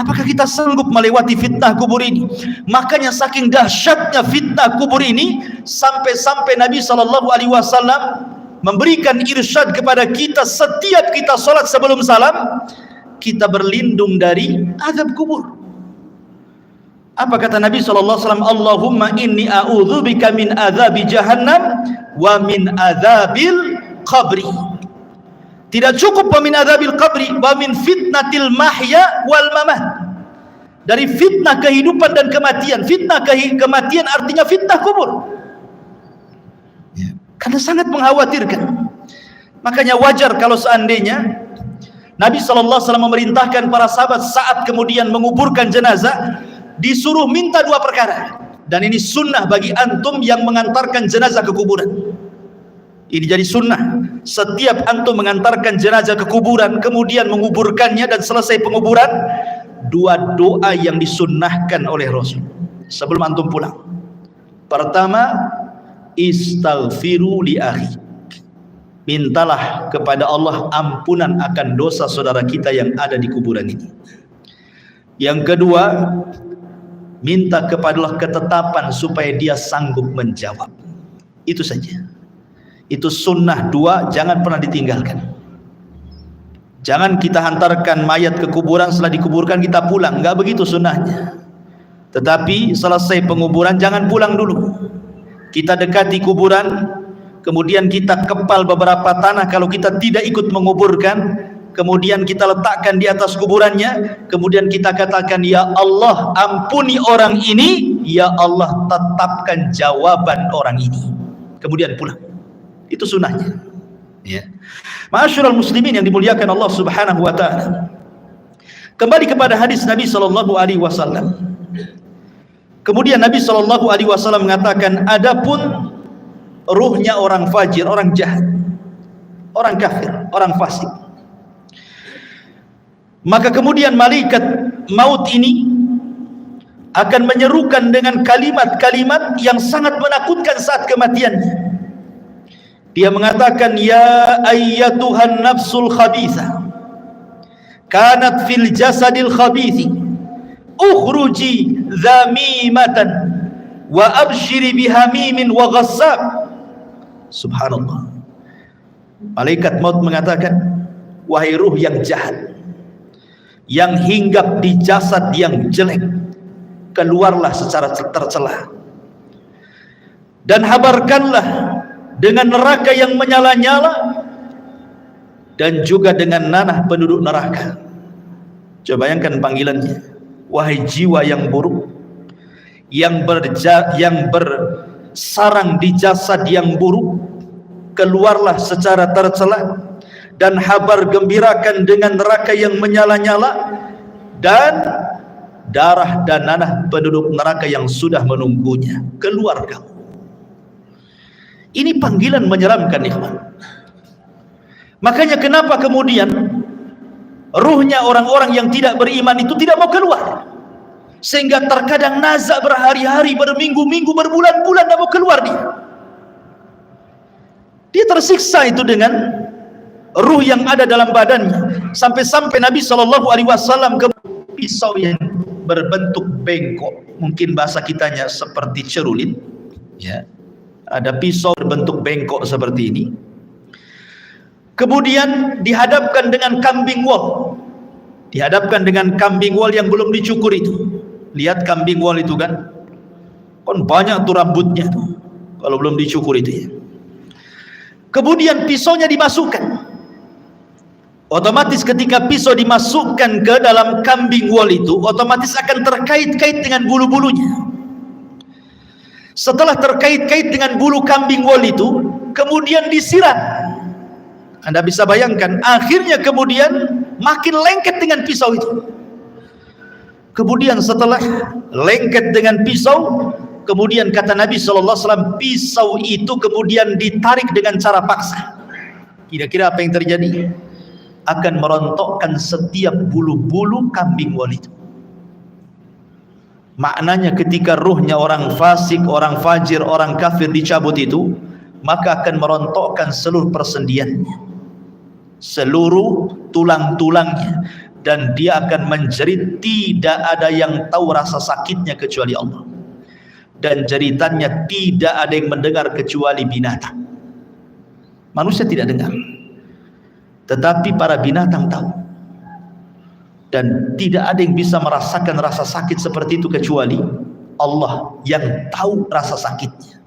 Apakah kita sanggup melewati fitnah kubur ini? Makanya saking dahsyatnya fitnah kubur ini, sampai-sampai Nabi SAW memberikan irsyad kepada kita, setiap kita sholat sebelum salam, kita berlindung dari azab kubur. Apa kata Nabi SAW? Allahumma inni a'udzubika min adzabi jahannam wa min adzabil qabri. Tidak cukup wa min adzabil qabri, wa min fitnatil mahya wal mamat. Dari fitnah kehidupan dan kematian. Fitnah kematian artinya fitnah kubur. Karena sangat mengkhawatirkan. Makanya wajar kalau seandainya Nabi SAW memerintahkan para sahabat saat kemudian menguburkan jenazah, disuruh minta dua perkara. Dan ini sunnah bagi antum yang mengantarkan jenazah ke kuburan. Ini jadi sunnah. Setiap antum mengantarkan jenazah ke kuburan, kemudian menguburkannya dan selesai penguburan, dua doa yang disunnahkan oleh Rasul sebelum antum pulang. Pertama, istaghfiru li akhi. Mintalah kepada Allah ampunan akan dosa saudara kita yang ada di kuburan ini. Yang kedua, minta kepada Allah ketetapan supaya dia sanggup menjawab. Itu saja. Itu sunnah dua, jangan pernah ditinggalkan. Jangan kita hantarkan mayat ke kuburan, setelah dikuburkan kita pulang. Enggak begitu sunnahnya. Tetapi selesai penguburan jangan pulang dulu. Kita dekati kuburan, kemudian kita kepal beberapa tanah kalau kita tidak ikut menguburkan, kemudian kita letakkan di atas kuburannya, kemudian kita katakan, ya Allah ampuni orang ini, ya Allah tetapkan jawaban orang ini, kemudian pulang. Itu sunnahnya. Ya. Ma'asyiral muslimin yang dimuliakan Allah Subhanahu wa taala. Kembali kepada hadis Nabi sallallahu alaihi wasallam. Kemudian Nabi sallallahu alaihi wasallam mengatakan, adapun ruhnya orang fajir, orang jahat, orang kafir, orang fasik, maka kemudian malaikat maut ini akan menyerukan dengan kalimat-kalimat yang sangat menakutkan saat kematiannya. Dia mengatakan, ya ayyatuhan nafsul khabitha kanat fil jasadil khabithi ukhruji dhamimatan wa abshiri bihamimin wa ghassab. Subhanallah. Malaikat maut mengatakan, wahai ruh yang jahat, yang hinggap di jasad yang jelek, keluarlah secara tercela dan habarkanlah dengan neraka yang menyala-nyala dan juga dengan nanah penduduk neraka. Coba bayangkan panggilannya, wahai jiwa yang buruk, yang bersarang di jasad yang buruk, keluarlah secara tercela dan habar gembirakan dengan neraka yang menyala-nyala dan darah dan nanah penduduk neraka yang sudah menunggunya. Keluar kamu. Ini panggilan menyeramkan, ikhwan. Makanya kenapa kemudian ruhnya orang-orang yang tidak beriman itu tidak mau keluar, sehingga terkadang nazak berhari-hari, berminggu-minggu, berbulan-bulan tidak mau keluar dia tersiksa itu dengan ruh yang ada dalam badannya. Sampai-sampai Nabi SAW ke pisau yang berbentuk bengkok, mungkin bahasa kitanya seperti cerulit, ya. Ada pisau berbentuk bengkok seperti ini, kemudian dihadapkan dengan kambing wol, yang belum dicukur itu. Lihat kambing wol itu kan banyak tuh rambutnya tuh, kalau belum dicukur itu ya. Kemudian pisaunya dimasukkan. Otomatis ketika pisau dimasukkan ke dalam kambing wol itu, otomatis akan terkait-kait dengan bulu-bulunya. Setelah terkait-kait dengan bulu kambing wol itu, kemudian disiram. Anda bisa bayangkan, akhirnya kemudian makin lengket dengan pisau itu. Kemudian setelah lengket dengan pisau, kemudian kata Nabi SAW, pisau itu kemudian ditarik dengan cara paksa. Kira-kira apa yang terjadi? Akan merontokkan setiap bulu-bulu kambing wol itu. Maknanya ketika ruhnya orang fasik, orang fajir, orang kafir dicabut itu, maka akan merontokkan seluruh persendiannya, seluruh tulang-tulangnya, dan dia akan menjerit. Tidak ada yang tahu rasa sakitnya kecuali Allah, dan jeritannya tidak ada yang mendengar kecuali binatang. Manusia tidak dengar, tetapi para binatang tahu. Dan tidak ada yang bisa merasakan rasa sakit seperti itu kecuali Allah yang tahu rasa sakitnya.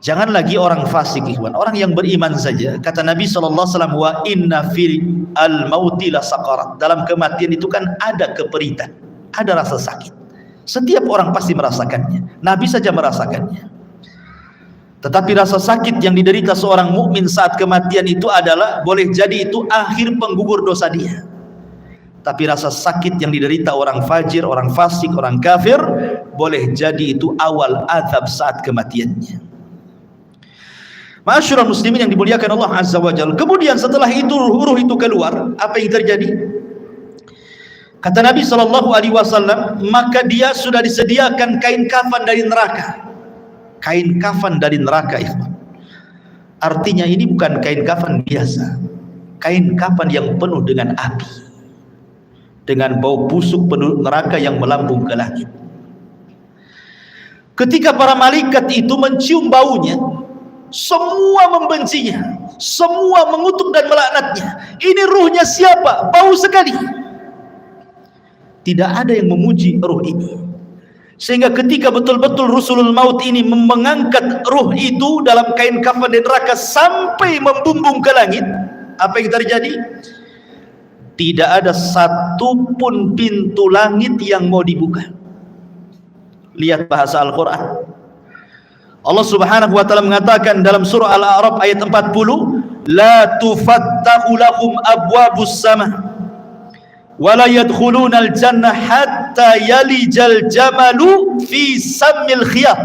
Jangan lagi orang fasik, ikhwan, orang yang beriman saja. Kata Nabi SAW, wa inna fil al-mauti la saqarat. Dalam kematian itu kan ada keperitan, ada rasa sakit. Setiap orang pasti merasakannya. Nabi saja merasakannya. Tetapi rasa sakit yang diderita seorang mukmin saat kematian itu adalah, boleh jadi itu akhir penggugur dosa dia. Tapi rasa sakit yang diderita orang fajir, orang fasik, orang kafir, boleh jadi itu awal azab saat kematiannya. Ma'asyiral muslimin yang dimuliakan Allah Azza wa Jalla. Kemudian setelah itu ruh itu keluar, apa yang terjadi? Kata Nabi SAW, maka dia sudah disediakan kain kafan dari neraka. Kain kafan dari neraka itu. Artinya ini bukan kain kafan biasa. Kain kafan yang penuh dengan api, dengan bau busuk penduduk neraka yang melambung ke langit. Ketika para malaikat itu mencium baunya, semua membencinya, semua mengutuk dan melaknatnya. Ini ruhnya siapa? Bau sekali. Tidak ada yang memuji ruh ini. Sehingga ketika betul-betul Rusulul Maut ini mengangkat ruh itu dalam kain kafan di neraka sampai membumbung ke langit, apa yang terjadi? Tidak ada satupun pintu langit yang mau dibuka. Lihat bahasa Al-Quran. Allah Subhanahu wa ta'ala mengatakan dalam surah Al-A'raf ayat 40, la tufattahu lahum abwabus sama wa la yadkhuluna al-jannah hatta yalijal jamalu fi sammil khiyat.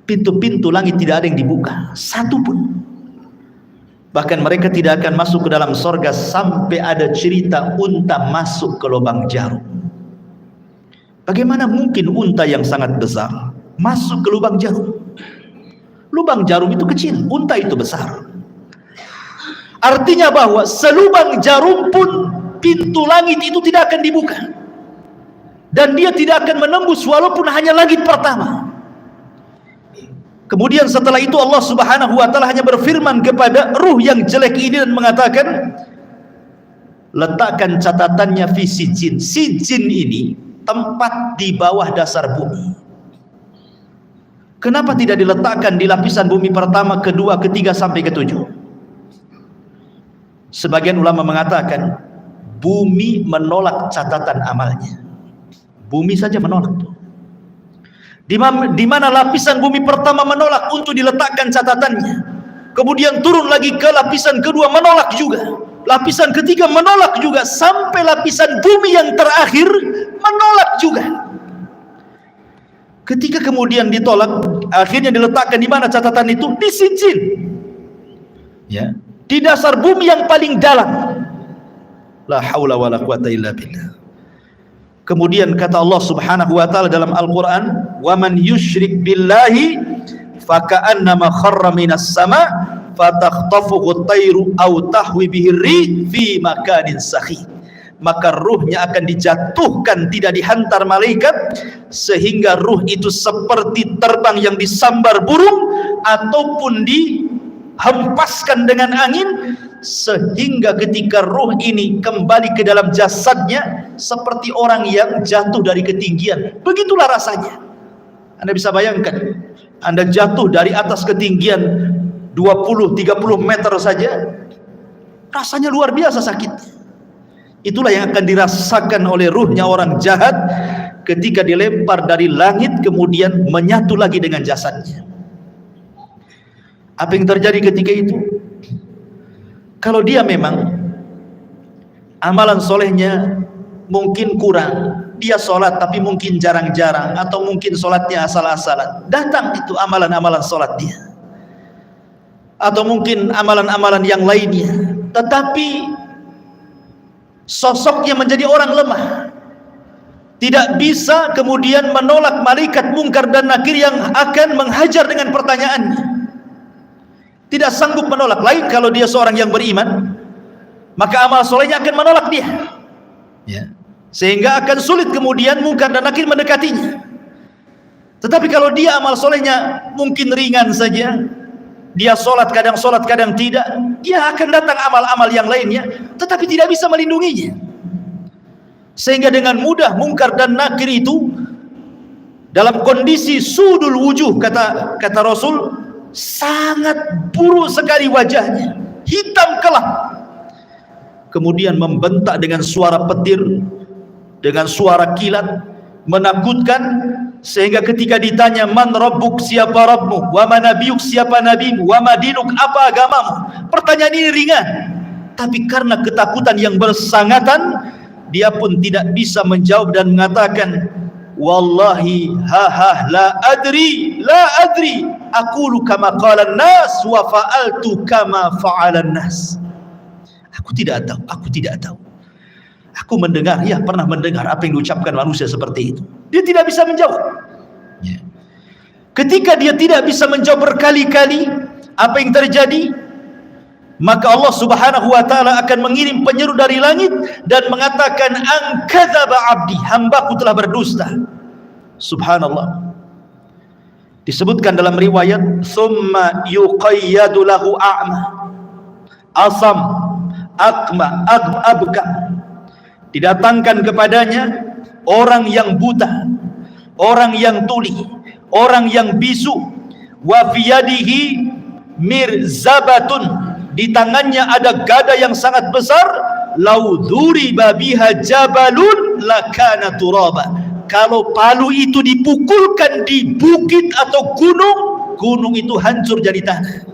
Pintu-pintu langit tidak ada yang dibuka, satupun. Bahkan mereka tidak akan masuk ke dalam sorga sampai ada cerita unta masuk ke lubang jarum. Bagaimana mungkin unta yang sangat besar masuk ke lubang jarum? Lubang jarum itu kecil, unta itu besar. Artinya bahwa selubang jarum pun pintu langit itu tidak akan dibuka. Dan dia tidak akan menembus walaupun hanya langit pertama. Kemudian setelah itu Allah Subhanahu wa ta'ala hanya berfirman kepada ruh yang jelek ini dan mengatakan, letakkan catatannya fi sijin. Sijin ini tempat di bawah dasar bumi. Kenapa tidak diletakkan di lapisan bumi pertama, kedua, ketiga sampai ketujuh? Sebagian ulama mengatakan bumi menolak catatan amalnya. Bumi saja menolak. Di mana lapisan bumi pertama menolak untuk diletakkan catatannya, kemudian turun lagi ke lapisan kedua menolak juga, lapisan ketiga menolak juga, sampai lapisan bumi yang terakhir menolak juga. Ketika kemudian ditolak, akhirnya diletakkan di mana catatan itu? Di sijin, ya, di dasar bumi yang paling dalam. La haula wala quwata illa billah. Kemudian kata Allah Subhanahu wa ta'ala dalam Al-Quran, wa man yusyrik billahi faka'annama kharra minas sama fatakhtafuhu at-tayru aw tahwi bihi ar-rih fi makanin sakhih. Maka ruhnya akan dijatuhkan, tidak dihantar malaikat, sehingga ruh itu seperti terbang yang disambar burung ataupun dihempaskan dengan angin, sehingga ketika ruh ini kembali ke dalam jasadnya seperti orang yang jatuh dari ketinggian. Begitulah rasanya. Anda bisa bayangkan, Anda jatuh dari atas ketinggian 20-30 meter saja, rasanya luar biasa sakit. Itulah yang akan dirasakan oleh ruhnya orang jahat ketika dilempar dari langit kemudian menyatu lagi dengan jasadnya. Apa yang terjadi ketika itu? Kalau dia memang amalan solehnya mungkin kurang, dia sholat tapi mungkin jarang-jarang, atau mungkin sholatnya asal-asalan, datang itu amalan-amalan sholat dia, atau mungkin amalan-amalan yang lainnya, tetapi sosoknya menjadi orang lemah, tidak bisa kemudian menolak malaikat mungkar dan nakir yang akan menghajar dengan pertanyaannya. Tidak sanggup menolak. Lain kalau dia seorang yang beriman, maka amal solehnya akan menolak dia, ya, sehingga akan sulit kemudian mungkar dan nakir mendekatinya. Tetapi kalau dia amal solehnya mungkin ringan saja, dia sholat kadang tidak, dia akan datang amal-amal yang lainnya, tetapi tidak bisa melindunginya. Sehingga dengan mudah mungkar dan nakir itu dalam kondisi sudul wujuh, kata Rasul, sangat buruk sekali wajahnya, hitam kelap, kemudian membentak dengan suara petir, dengan suara kilat, menakutkan. Sehingga ketika ditanya, man rabbuk, siapa Rabbmu, wa ma nabiyuk, siapa nabimu, wa ma dinuk, apa agamamu, pertanyaan ini ringan, tapi karena ketakutan yang bersangatan, dia pun tidak bisa menjawab dan mengatakan, wallahi la adri aqulu kama qala an-nas wa fa'altu kama fa'ala an-nas. Aku tidak tahu. Aku mendengar, ya pernah mendengar apa yang diucapkan manusia seperti itu. Dia tidak bisa menjawab. Ketika dia tidak bisa menjawab berkali-kali, apa yang terjadi? Maka Allah Subhanahu wa taala akan mengirim penyeru dari langit dan mengatakan, an kadzaba abdi, hambaku telah berdusta. Subhanallah. Disebutkan dalam riwayat, summa yuqayyadu lahu a'ma, asam, akma, abka. Didatangkan kepadanya orang yang buta, orang yang tuli, orang yang bisu, wa fiyadihi mirzabatun, di tangannya ada gada yang sangat besar, lau dzuriba biha jabalun lakana turaba, kalau palu itu dipukulkan di bukit atau gunung itu hancur jadi tanah.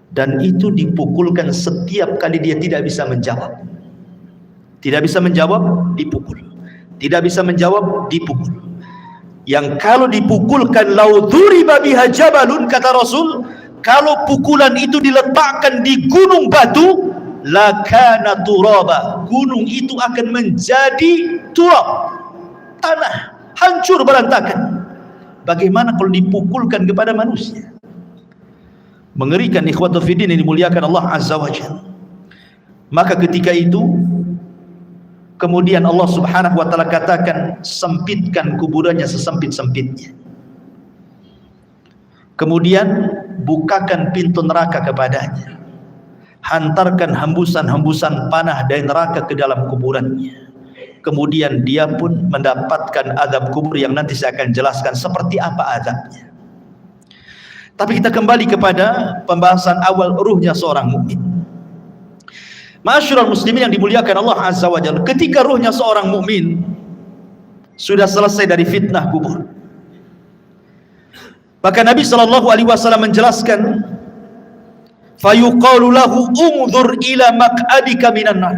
Dan itu dipukulkan setiap kali dia tidak bisa menjawab. Tidak bisa menjawab, dipukul. Tidak bisa menjawab, dipukul. Yang kalau dipukulkan, lau dzuriba biha jabalun, kata Rasul, kalau pukulan itu diletakkan di gunung batu, lakana turaba, gunung itu akan menjadi turab, tanah, hancur berantakan. Bagaimana kalau dipukulkan kepada manusia? Mengerikan, ikhwatu fiddin yang dimuliakan Allah Azza wa Jalla. Maka ketika itu kemudian Allah Subhanahu wa taala katakan, sempitkan kuburannya sesempit-sempitnya. Kemudian bukakan pintu neraka kepadanya. Hantarkan hembusan-hembusan panah dari neraka ke dalam kuburannya. Kemudian dia pun mendapatkan azab kubur yang nanti saya akan jelaskan seperti apa azabnya. Tapi kita kembali kepada pembahasan awal, ruhnya seorang mukmin. Ma'asyiral muslimin yang dimuliakan Allah Azza wa Jalla, ketika ruhnya seorang mukmin sudah selesai dari fitnah kubur, maka Nabi SAW menjelaskan, fayuqalu lahu umdhur ila maq'adika minan nar.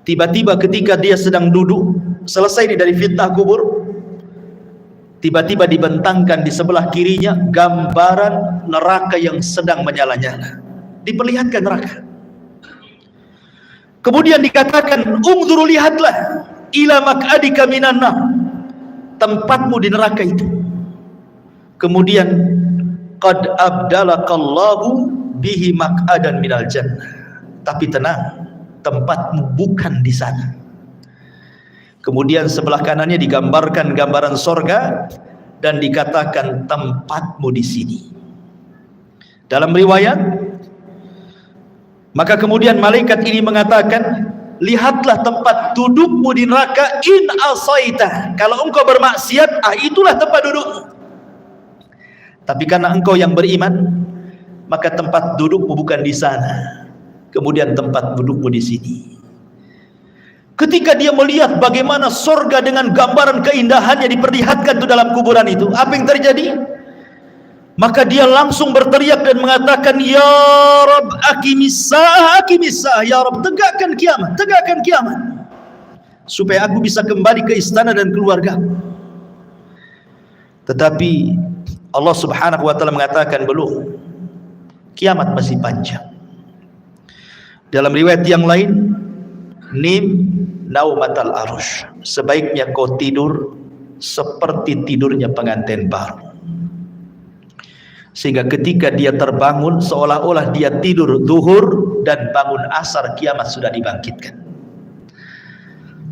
Tiba-tiba ketika dia sedang duduk selesai dari fitnah kubur, tiba-tiba dibentangkan di sebelah kirinya gambaran neraka yang sedang menyala-nyala, diperlihatkan neraka. Kemudian dikatakan, umdhur, lihatlah, ila maq'adika minan nar, tempatmu di neraka itu. Kemudian qad abdalakallahu bihi maq'adan minal jannah, tapi tenang, tempatmu bukan di sana. Kemudian sebelah kanannya digambarkan gambaran sorga dan dikatakan tempatmu di sini. Dalam riwayat, maka kemudian malaikat ini mengatakan, lihatlah tempat dudukmu di neraka, in asaita, kalau engkau bermaksiat, itulah tempat dudukmu. Tapi karena engkau yang beriman, maka tempat dudukmu bukan di sana. Kemudian tempat dudukmu di sini. Ketika dia melihat bagaimana sorga dengan gambaran keindahannya diperlihatkan itu dalam kuburan itu, apa yang terjadi? Maka dia langsung berteriak dan mengatakan, ya Rabb, akimisah, ya Rabb, tegakkan kiamat, supaya aku bisa kembali ke istana dan keluarga. Tetapi Allah Subhanahu wa taala mengatakan, belum, kiamat masih panjang. Dalam riwayat yang lain, nim naumatal arush, sebaiknya kau tidur seperti tidurnya pengantin baru. Sehingga ketika dia terbangun, seolah-olah dia tidur zuhur dan bangun asar, kiamat sudah dibangkitkan.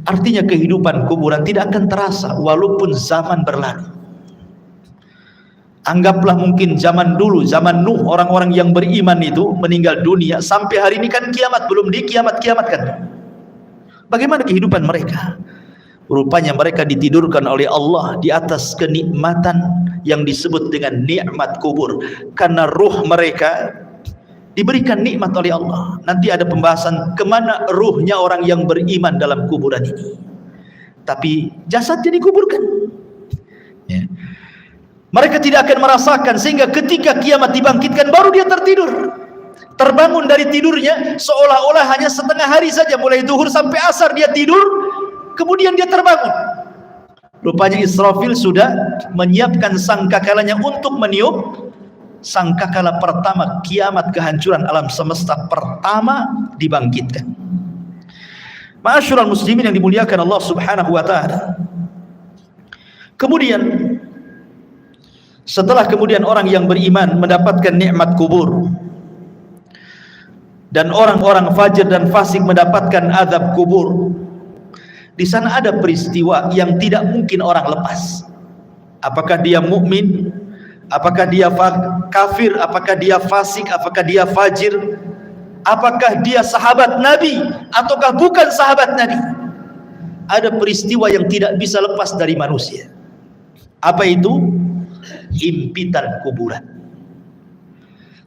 Artinya kehidupan kuburan tidak akan terasa walaupun zaman berlalu. Anggaplah mungkin zaman dulu, zaman Nuh, orang-orang yang beriman itu meninggal dunia, sampai hari ini kan kiamat belum dikiamat-kiamatkan. Bagaimana kehidupan mereka? Rupanya mereka ditidurkan oleh Allah di atas kenikmatan yang disebut dengan nikmat kubur, karena ruh mereka diberikan nikmat oleh Allah. Nanti ada pembahasan kemana ruhnya orang yang beriman dalam kuburan ini. Tapi jasadnya dikuburkan, ya. Mereka tidak akan merasakan, sehingga ketika kiamat dibangkitkan baru dia tertidur. Terbangun dari tidurnya seolah-olah hanya setengah hari saja, mulai zuhur sampai asar dia tidur, kemudian dia terbangun. Rupanya Israfil sudah menyiapkan sangkakalanya untuk meniup sangkakala pertama kiamat, kehancuran alam semesta pertama dibangkitkan. Ma'asyiral muslimin yang dimuliakan Allah Subhanahu wa taala. Kemudian setelah kemudian orang yang beriman mendapatkan nikmat kubur, dan orang-orang fajir dan fasik mendapatkan azab kubur, di sana ada peristiwa yang tidak mungkin orang lepas. Apakah dia mukmin, apakah dia kafir, apakah dia fasik, apakah dia fajir, apakah dia sahabat Nabi ataukah bukan sahabat Nabi, ada peristiwa yang tidak bisa lepas dari manusia. Apa itu? Himpitan kuburan.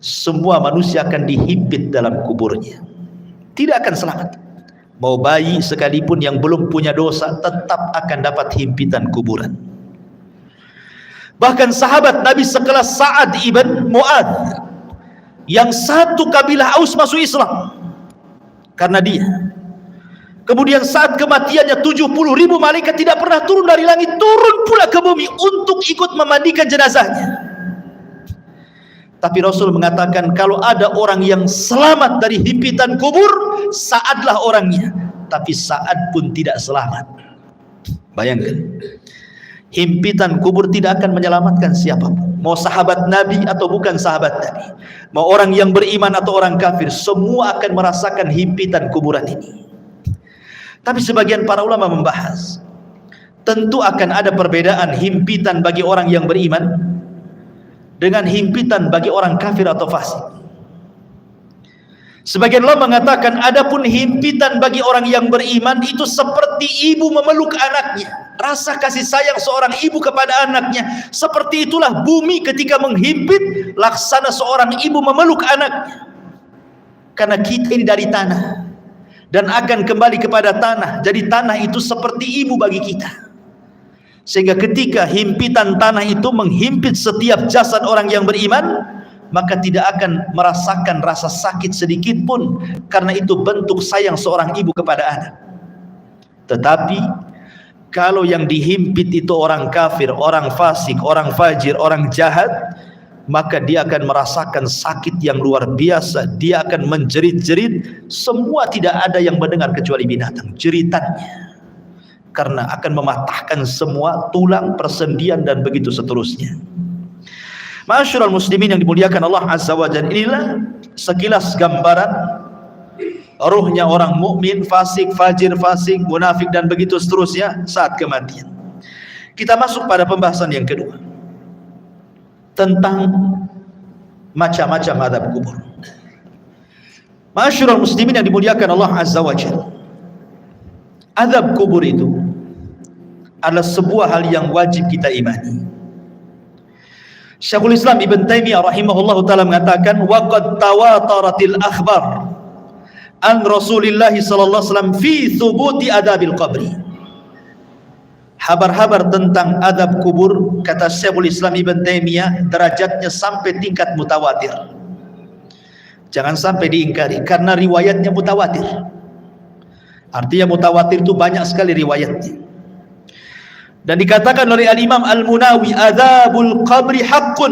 Semua manusia akan dihimpit dalam kuburnya, tidak akan selamat. Mau bayi sekalipun yang belum punya dosa tetap akan dapat himpitan kuburan. Bahkan sahabat Nabi sekelas Sa'ad ibn Mu'adz, yang satu kabilah Aus masuk Islam karena dia. Kemudian saat kematiannya 70.000 malaikat tidak pernah turun dari langit, turun pula ke bumi untuk ikut memandikan jenazahnya. Tapi Rasul mengatakan, kalau ada orang yang selamat dari himpitan kubur, Sa'adlah orangnya. Tapi Sa'ad pun tidak selamat. Bayangkan, himpitan kubur tidak akan menyelamatkan siapapun, mau sahabat Nabi atau bukan sahabat Nabi, mau orang yang beriman atau orang kafir, semua akan merasakan himpitan kuburan ini. Tapi sebagian para ulama membahas, tentu akan ada perbedaan himpitan bagi orang yang beriman dengan himpitan bagi orang kafir atau fasik. Sebagian ulama mengatakan, adapun himpitan bagi orang yang beriman itu seperti ibu memeluk anaknya. Rasa kasih sayang seorang ibu kepada anaknya, seperti itulah bumi ketika menghimpit, laksana seorang ibu memeluk anaknya. Karena kita ini dari tanah dan akan kembali kepada tanah, jadi tanah itu seperti ibu bagi kita. Sehingga ketika himpitan tanah itu menghimpit setiap jasad orang yang beriman, maka tidak akan merasakan rasa sakit sedikit pun, karena itu bentuk sayang seorang ibu kepada anak. Tetapi kalau yang dihimpit itu orang kafir, orang fasik, orang fajir, orang jahat, maka dia akan merasakan sakit yang luar biasa. Dia akan menjerit-jerit, semua tidak ada yang mendengar kecuali binatang jeritannya, karena akan mematahkan semua tulang, persendian dan begitu seterusnya. Ma'asyiral muslimin yang dimuliakan Allah Azza wa Jalla, inilah sekilas gambaran ruhnya orang mukmin, fasik, fajir, fasik, munafik dan begitu seterusnya saat kematian. Kita masuk pada pembahasan yang kedua, tentang macam-macam azab kubur. Ma'asyiral muslimin yang dimuliakan Allah Azza wa Jalla, azab kubur itu adalah sebuah hal yang wajib kita imani. Syekhul Islam Ibn Taimiyah rahimahullah ta'ala mengatakan, wa qad tawataratil akhbar an Rasulillah sallallahu alaihi wasallam fi thubuti adabil qabri. Habar-habar tentang adab kubur, kata Syekhul Islam Ibn Taimiyah, derajatnya sampai tingkat mutawatir. Jangan sampai diingkari, karena riwayatnya mutawatir. Artinya mutawatir itu banyak sekali riwayatnya. Dan dikatakan oleh Al-Imam Al-Munawi, adzabul qabri haqqun,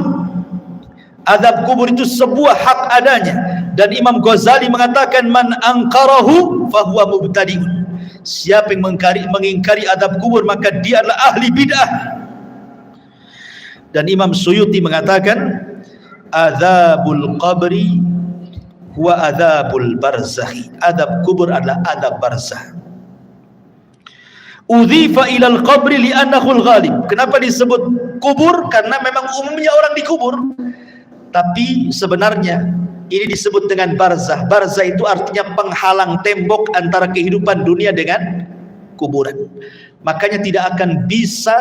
azab kubur itu sebuah hak adanya. Dan Imam Ghazali mengatakan, man angkarahu fahuwa mubtadi'un, siapa yang mengingkari azab kubur maka dia adalah ahli bid'ah. Dan Imam Suyuti mengatakan, adzabul qabri huwa adzabul barzakh, azab kubur adalah azab barzakh. Udhifa ilal qabri li'annahu al-ghalib. Kenapa disebut kubur karena memang umumnya orang dikubur. Tapi sebenarnya ini disebut dengan barzah. Barzah itu artinya penghalang tembok antara kehidupan dunia dengan kuburan. Makanya tidak akan bisa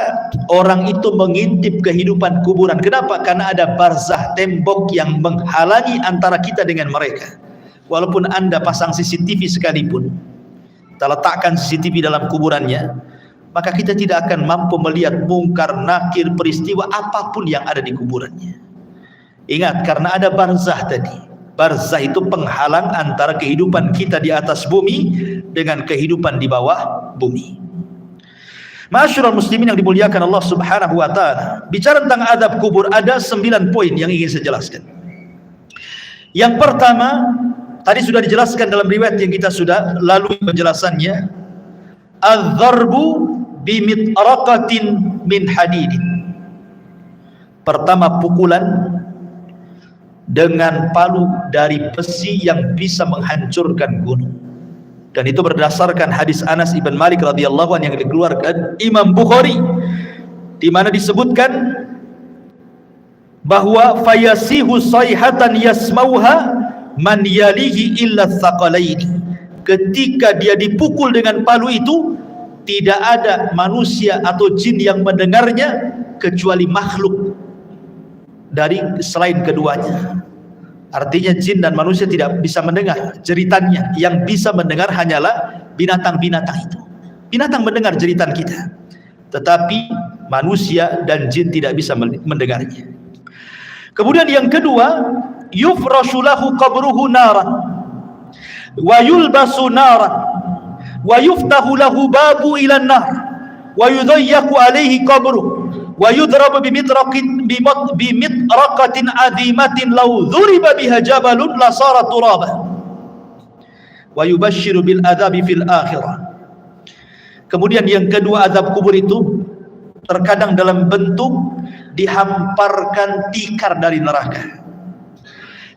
orang itu mengintip kehidupan kuburan. Kenapa? Karena ada barzah, tembok yang menghalangi antara kita dengan mereka. Walaupun Anda pasang CCTV sekalipun, kita letakkan CCTV dalam kuburannya, maka kita tidak akan mampu melihat mungkar, nakir, peristiwa apapun yang ada di kuburannya. Ingat, karena ada barzah tadi. Barzah itu penghalang antara kehidupan kita di atas bumi dengan kehidupan di bawah bumi. Ma'asyiral muslimin yang dimuliakan Allah Subhanahu wa taala. Bicara tentang adab kubur ada 9 poin yang ingin saya jelaskan. Yang pertama, tadi sudah dijelaskan dalam riwayat yang kita sudah lalui penjelasannya. Az-zarbu bimitraqatin min hadidin. Pertama, pukulan dengan palu dari besi yang bisa menghancurkan gunung. Dan itu berdasarkan hadis Anas ibn Malik radhiyallahu anhu yang dikeluarkan Imam Bukhari, di mana disebutkan bahwa fayasihu sayhatan yasmauha man yalihi illa tsaqalaini. Ketika dia dipukul dengan palu itu, tidak ada manusia atau jin yang mendengarnya kecuali makhluk dari selain keduanya. Artinya jin dan manusia tidak bisa mendengar jeritannya. Yang bisa mendengar hanyalah binatang-binatang itu. Binatang mendengar jeritan kita, tetapi manusia dan jin tidak bisa mendengarnya. Kemudian yang kedua, yufrashu lahu qabruhu naran wa yulbasu naran wa yuftahu lahu babu ila nar wa yudayyaku alaihi qabruhu wa yudrabu bimitraqatin azimatin law dhuriba biha jabalun la sara turaba wa yubashshiru bil adzabi fil akhirah. Kemudian yang kedua, azab kubur itu terkadang dalam bentuk dihamparkan tikar dari neraka,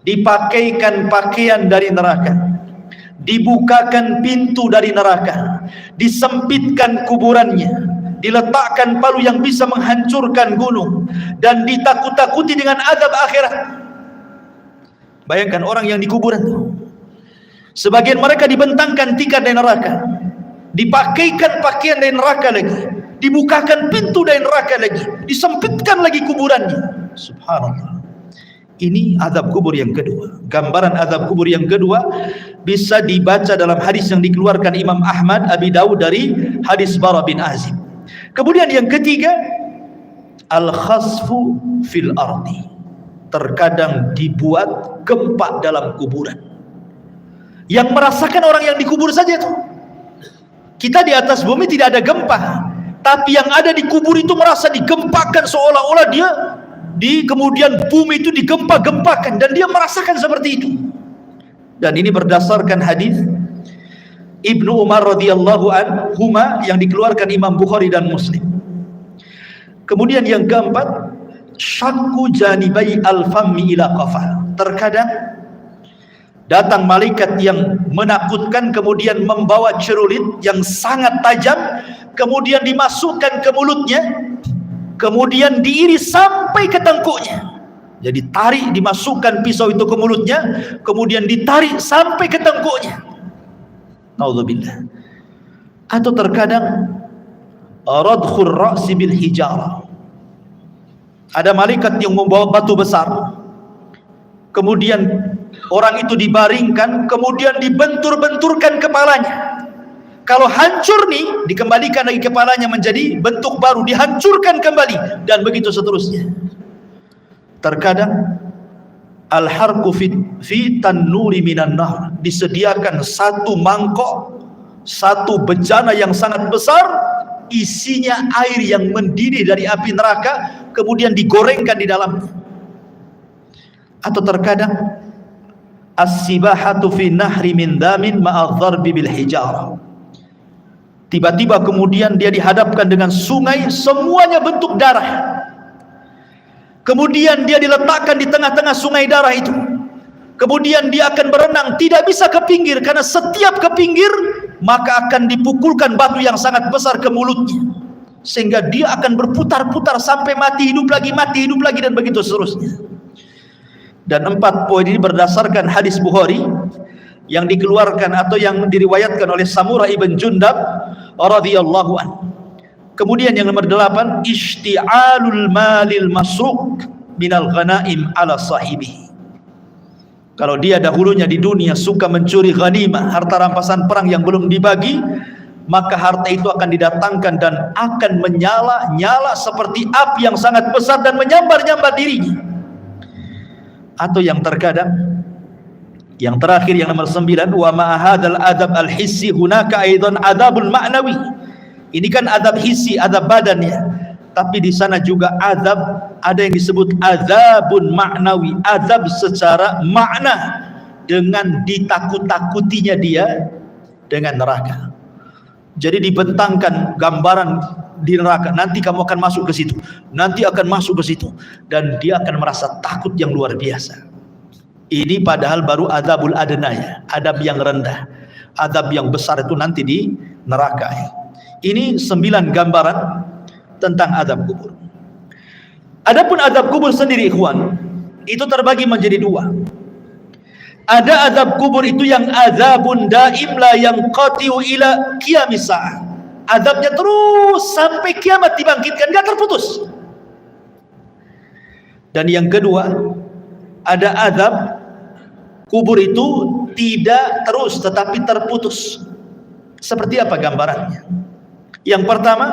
dipakaikan pakaian dari neraka, dibukakan pintu dari neraka, disempitkan kuburannya, diletakkan palu yang bisa menghancurkan gunung, dan ditakut-takuti dengan azab akhirat. Bayangkan orang yang di kuburan, sebagian mereka dibentangkan tikar dari neraka, dipakaikan pakaian dari neraka lagi, dibukakan pintu dari neraka lagi, disempitkan lagi kuburannya. Subhanallah. Ini azab kubur yang kedua. Gambaran azab kubur yang kedua bisa dibaca dalam hadis yang dikeluarkan Imam Ahmad, Abi Dawud dari hadis Bara bin Azib. Kemudian yang ketiga, al-khasfu fil ardi. Terkadang dibuat gempa dalam kuburan. Yang merasakan orang yang dikubur saja itu. Kita di atas bumi tidak ada gempa, tapi yang ada di kubur itu merasa digempakan, seolah-olah dia kemudian bumi itu digempa-gempakan, dan dia merasakan seperti itu. Dan ini berdasarkan hadis Ibnu Umar radhiyallahu anhuma yang dikeluarkan Imam Bukhari dan Muslim. Kemudian yang keempat, syakku janibai al-fammi ila qafah. Terkadang datang malaikat yang menakutkan, kemudian membawa cerulit yang sangat tajam, kemudian dimasukkan ke mulutnya, kemudian diiris sampai ke tengkuknya. Jadi tarik, dimasukkan pisau itu ke mulutnya, kemudian ditarik sampai ke tengkuknya. Naudzubillah. Atau terkadang radkhur ra'si bil hijarah. Ada malaikat yang membawa batu besar, kemudian orang itu dibaringkan, kemudian dibentur-benturkan kepalanya. Kalau hancur nih, dikembalikan lagi kepalanya menjadi bentuk baru, dihancurkan kembali, dan begitu seterusnya. Terkadang al-harqu fi tannuri minan nar, disediakan satu mangkok, satu bejana yang sangat besar, isinya air yang mendidih dari api neraka, kemudian digorengkan di dalamnya. Atau terkadang as-sibahatu fi nahri min damin ma'adh-dharbi bil hijarah. Tiba-tiba kemudian dia dihadapkan dengan sungai, semuanya bentuk darah. Kemudian dia diletakkan di tengah-tengah sungai darah itu. Kemudian dia akan berenang, tidak bisa ke pinggir, karena setiap ke pinggir maka akan dipukulkan batu yang sangat besar ke mulutnya. sehingga dia akan berputar-putar sampai mati hidup lagi, dan begitu seterusnya. Dan 4 poin ini berdasarkan hadis Bukhari yang dikeluarkan atau yang diriwayatkan oleh Samurah ibn Jundab radhiyallahu anhu. Kemudian yang nomor 8, ishti'alul malil masruq minal ghanaim ala sahibi. Kalau dia dahulunya di dunia suka mencuri ghanimah, harta rampasan perang yang belum dibagi, maka harta itu akan didatangkan dan akan menyala-nyala seperti api yang sangat besar dan menyambar-nyambar dirinya. Atau yang terkadang, yang terakhir yang nomor 9, wa ma'ahadal adab al-hissi hunaka aidan adabul ma'nawi. Ini kan adab hissi, adab badannya, tapi di sana juga adab, ada yang disebut adabun ma'nawi, adab secara makna, dengan ditakut-takutinya dia dengan neraka. Jadi dibentangkan gambaran di neraka, nanti kamu akan masuk ke situ, nanti akan masuk ke situ, dan dia akan merasa takut yang luar biasa. Ini padahal baru adabul adnaya, adab yang rendah. Adab yang besar itu nanti di neraka. Ini 9 gambaran tentang adab kubur. Adapun adab kubur sendiri, ikhwan, itu terbagi menjadi 2. Ada adab kubur itu yang azabun daim la yanqati'u ila qiyamis sa'ah. Adabnya terus sampai kiamat dibangkitkan, enggak terputus. Dan yang kedua, ada adab kubur itu tidak terus tetapi terputus. Seperti apa gambarannya? Yang pertama,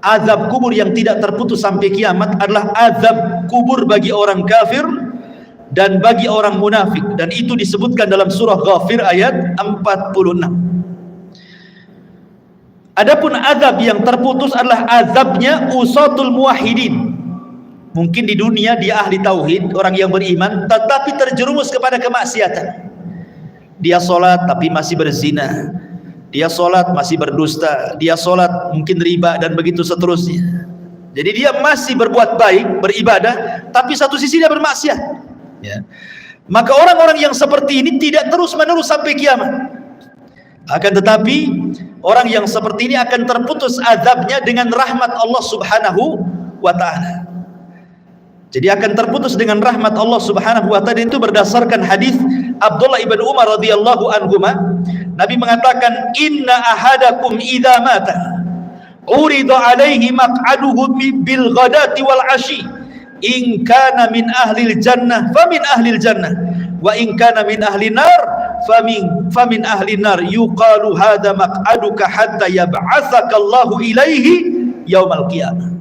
azab kubur yang tidak terputus sampai kiamat adalah azab kubur bagi orang kafir dan bagi orang munafik, dan itu disebutkan dalam surah Ghafir ayat 46. Adapun azab yang terputus adalah azabnya usatul muwahhidin. Mungkin di dunia dia ahli tauhid, orang yang beriman, tetapi terjerumus kepada kemaksiatan. Dia sholat tapi masih berzina, dia sholat masih berdusta, dia sholat mungkin riba, dan begitu seterusnya. Jadi dia masih berbuat baik, beribadah, tapi satu sisi dia bermaksiat, ya. Maka orang-orang yang seperti ini tidak terus menerus sampai kiamat. Akan tetapi orang yang seperti ini akan terputus azabnya dengan rahmat Allah subhanahu wa ta'ala. Jadi akan terputus dengan rahmat Allah subhanahu wa ta'ala. Itu berdasarkan hadis Abdullah ibn Umar radhiyallahu anhuma. Nabi mengatakan, inna ahadakum idza mata urida alaihi maq'aduhu bil ghadati wal ashi, in kana min ahlil jannah famin ahlil jannah, wa in kana min ahlin nar famin ahlin nar, yuqalu hadza maq'aduka hatta yab'atsaka Allahu ilaihi yaumal qiyamah.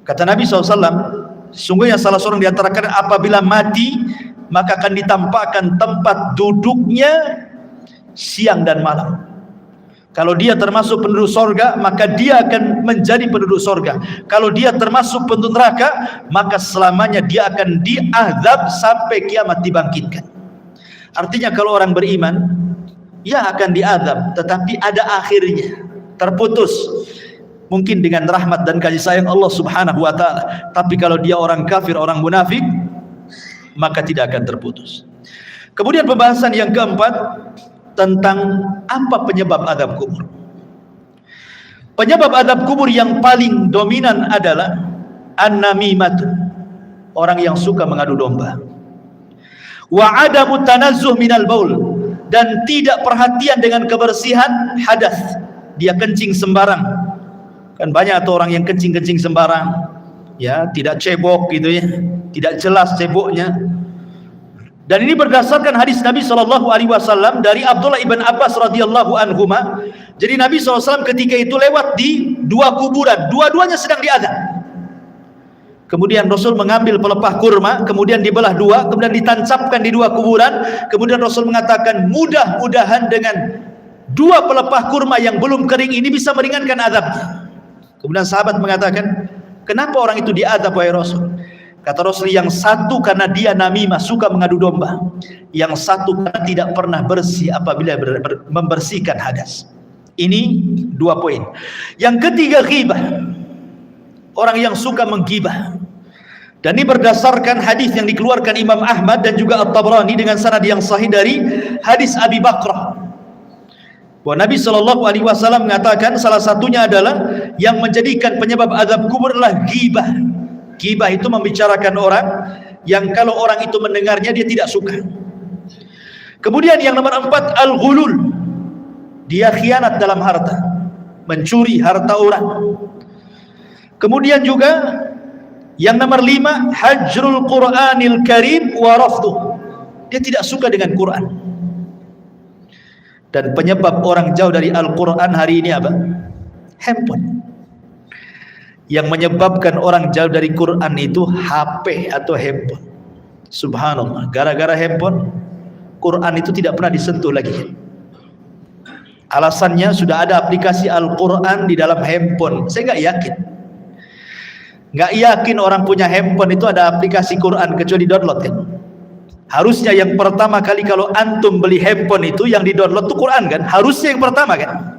Kata Nabi SAW, sungguhnya salah seorang di antara kalian apabila mati, maka akan ditampakkan tempat duduknya siang dan malam. Kalau dia termasuk penduduk sorga, maka dia akan menjadi penduduk sorga. Kalau dia termasuk penduduk neraka, maka selamanya dia akan diazab sampai kiamat dibangkitkan. Artinya kalau orang beriman, ya akan diazab, tetapi ada akhirnya, terputus. Mungkin dengan rahmat dan kasih sayang Allah subhanahu wa ta'ala. Tapi kalau dia orang kafir, orang munafik, maka tidak akan terputus. Kemudian pembahasan yang keempat tentang apa penyebab azab kubur. Penyebab azab kubur yang paling dominan adalah an-namimatu, orang yang suka mengadu domba. Wa adamu tanazzuh minal baul, dan tidak perhatian dengan kebersihan hadas. Dia kencing sembarang. Kan banyak tuh orang yang kencing-kencing sembarang, ya, tidak cebok gitu ya, tidak jelas ceboknya. Dan ini berdasarkan hadis Nabi SAW dari Abdullah ibn Abbas radhiyallahu anhuma. Jadi Nabi SAW ketika itu lewat di 2 kuburan, dua-duanya sedang diazab. Kemudian Rasul mengambil pelepah kurma, kemudian dibelah 2, kemudian ditancapkan di 2 kuburan. Kemudian Rasul mengatakan, mudah-mudahan dengan 2 pelepah kurma yang belum kering ini bisa meringankan azabnya. Kemudian sahabat mengatakan, kenapa orang itu diazab wahai Rasul? Kata Rasul, yang satu karena dia namimah, suka mengadu domba. Yang satu karena tidak pernah bersih apabila membersihkan hadas. Ini 2 poin. Yang ketiga, ghibah. Orang yang suka menggibah. Dan ini berdasarkan hadis yang dikeluarkan Imam Ahmad dan juga At-Tabrani dengan sanad yang sahih dari hadis Abi Bakrah. Bahwa Nabi Shallallahu Alaihi Wasallam mengatakan salah satunya adalah yang menjadikan penyebab azab kubur adalah ghibah. Ghibah itu membicarakan orang yang kalau orang itu mendengarnya dia tidak suka. Kemudian yang nomor 4 al-ghulul, dia khianat dalam harta, mencuri harta orang. Kemudian juga yang nomor 5 hajrul Qur'anil Karim wa rafduh, dia tidak suka dengan Quran. Dan penyebab orang jauh dari Al-Quran hari ini apa? Handphone. Yang menyebabkan orang jauh dari Quran itu HP atau handphone. Subhanallah, gara-gara handphone Quran itu tidak pernah disentuh lagi. Alasannya sudah ada aplikasi Al-Quran di dalam handphone. Saya nggak yakin orang punya handphone itu ada aplikasi Quran kecuali download kan. Harusnya yang pertama kali kalau antum beli handphone itu yang di download itu Quran kan, harusnya yang pertama kan.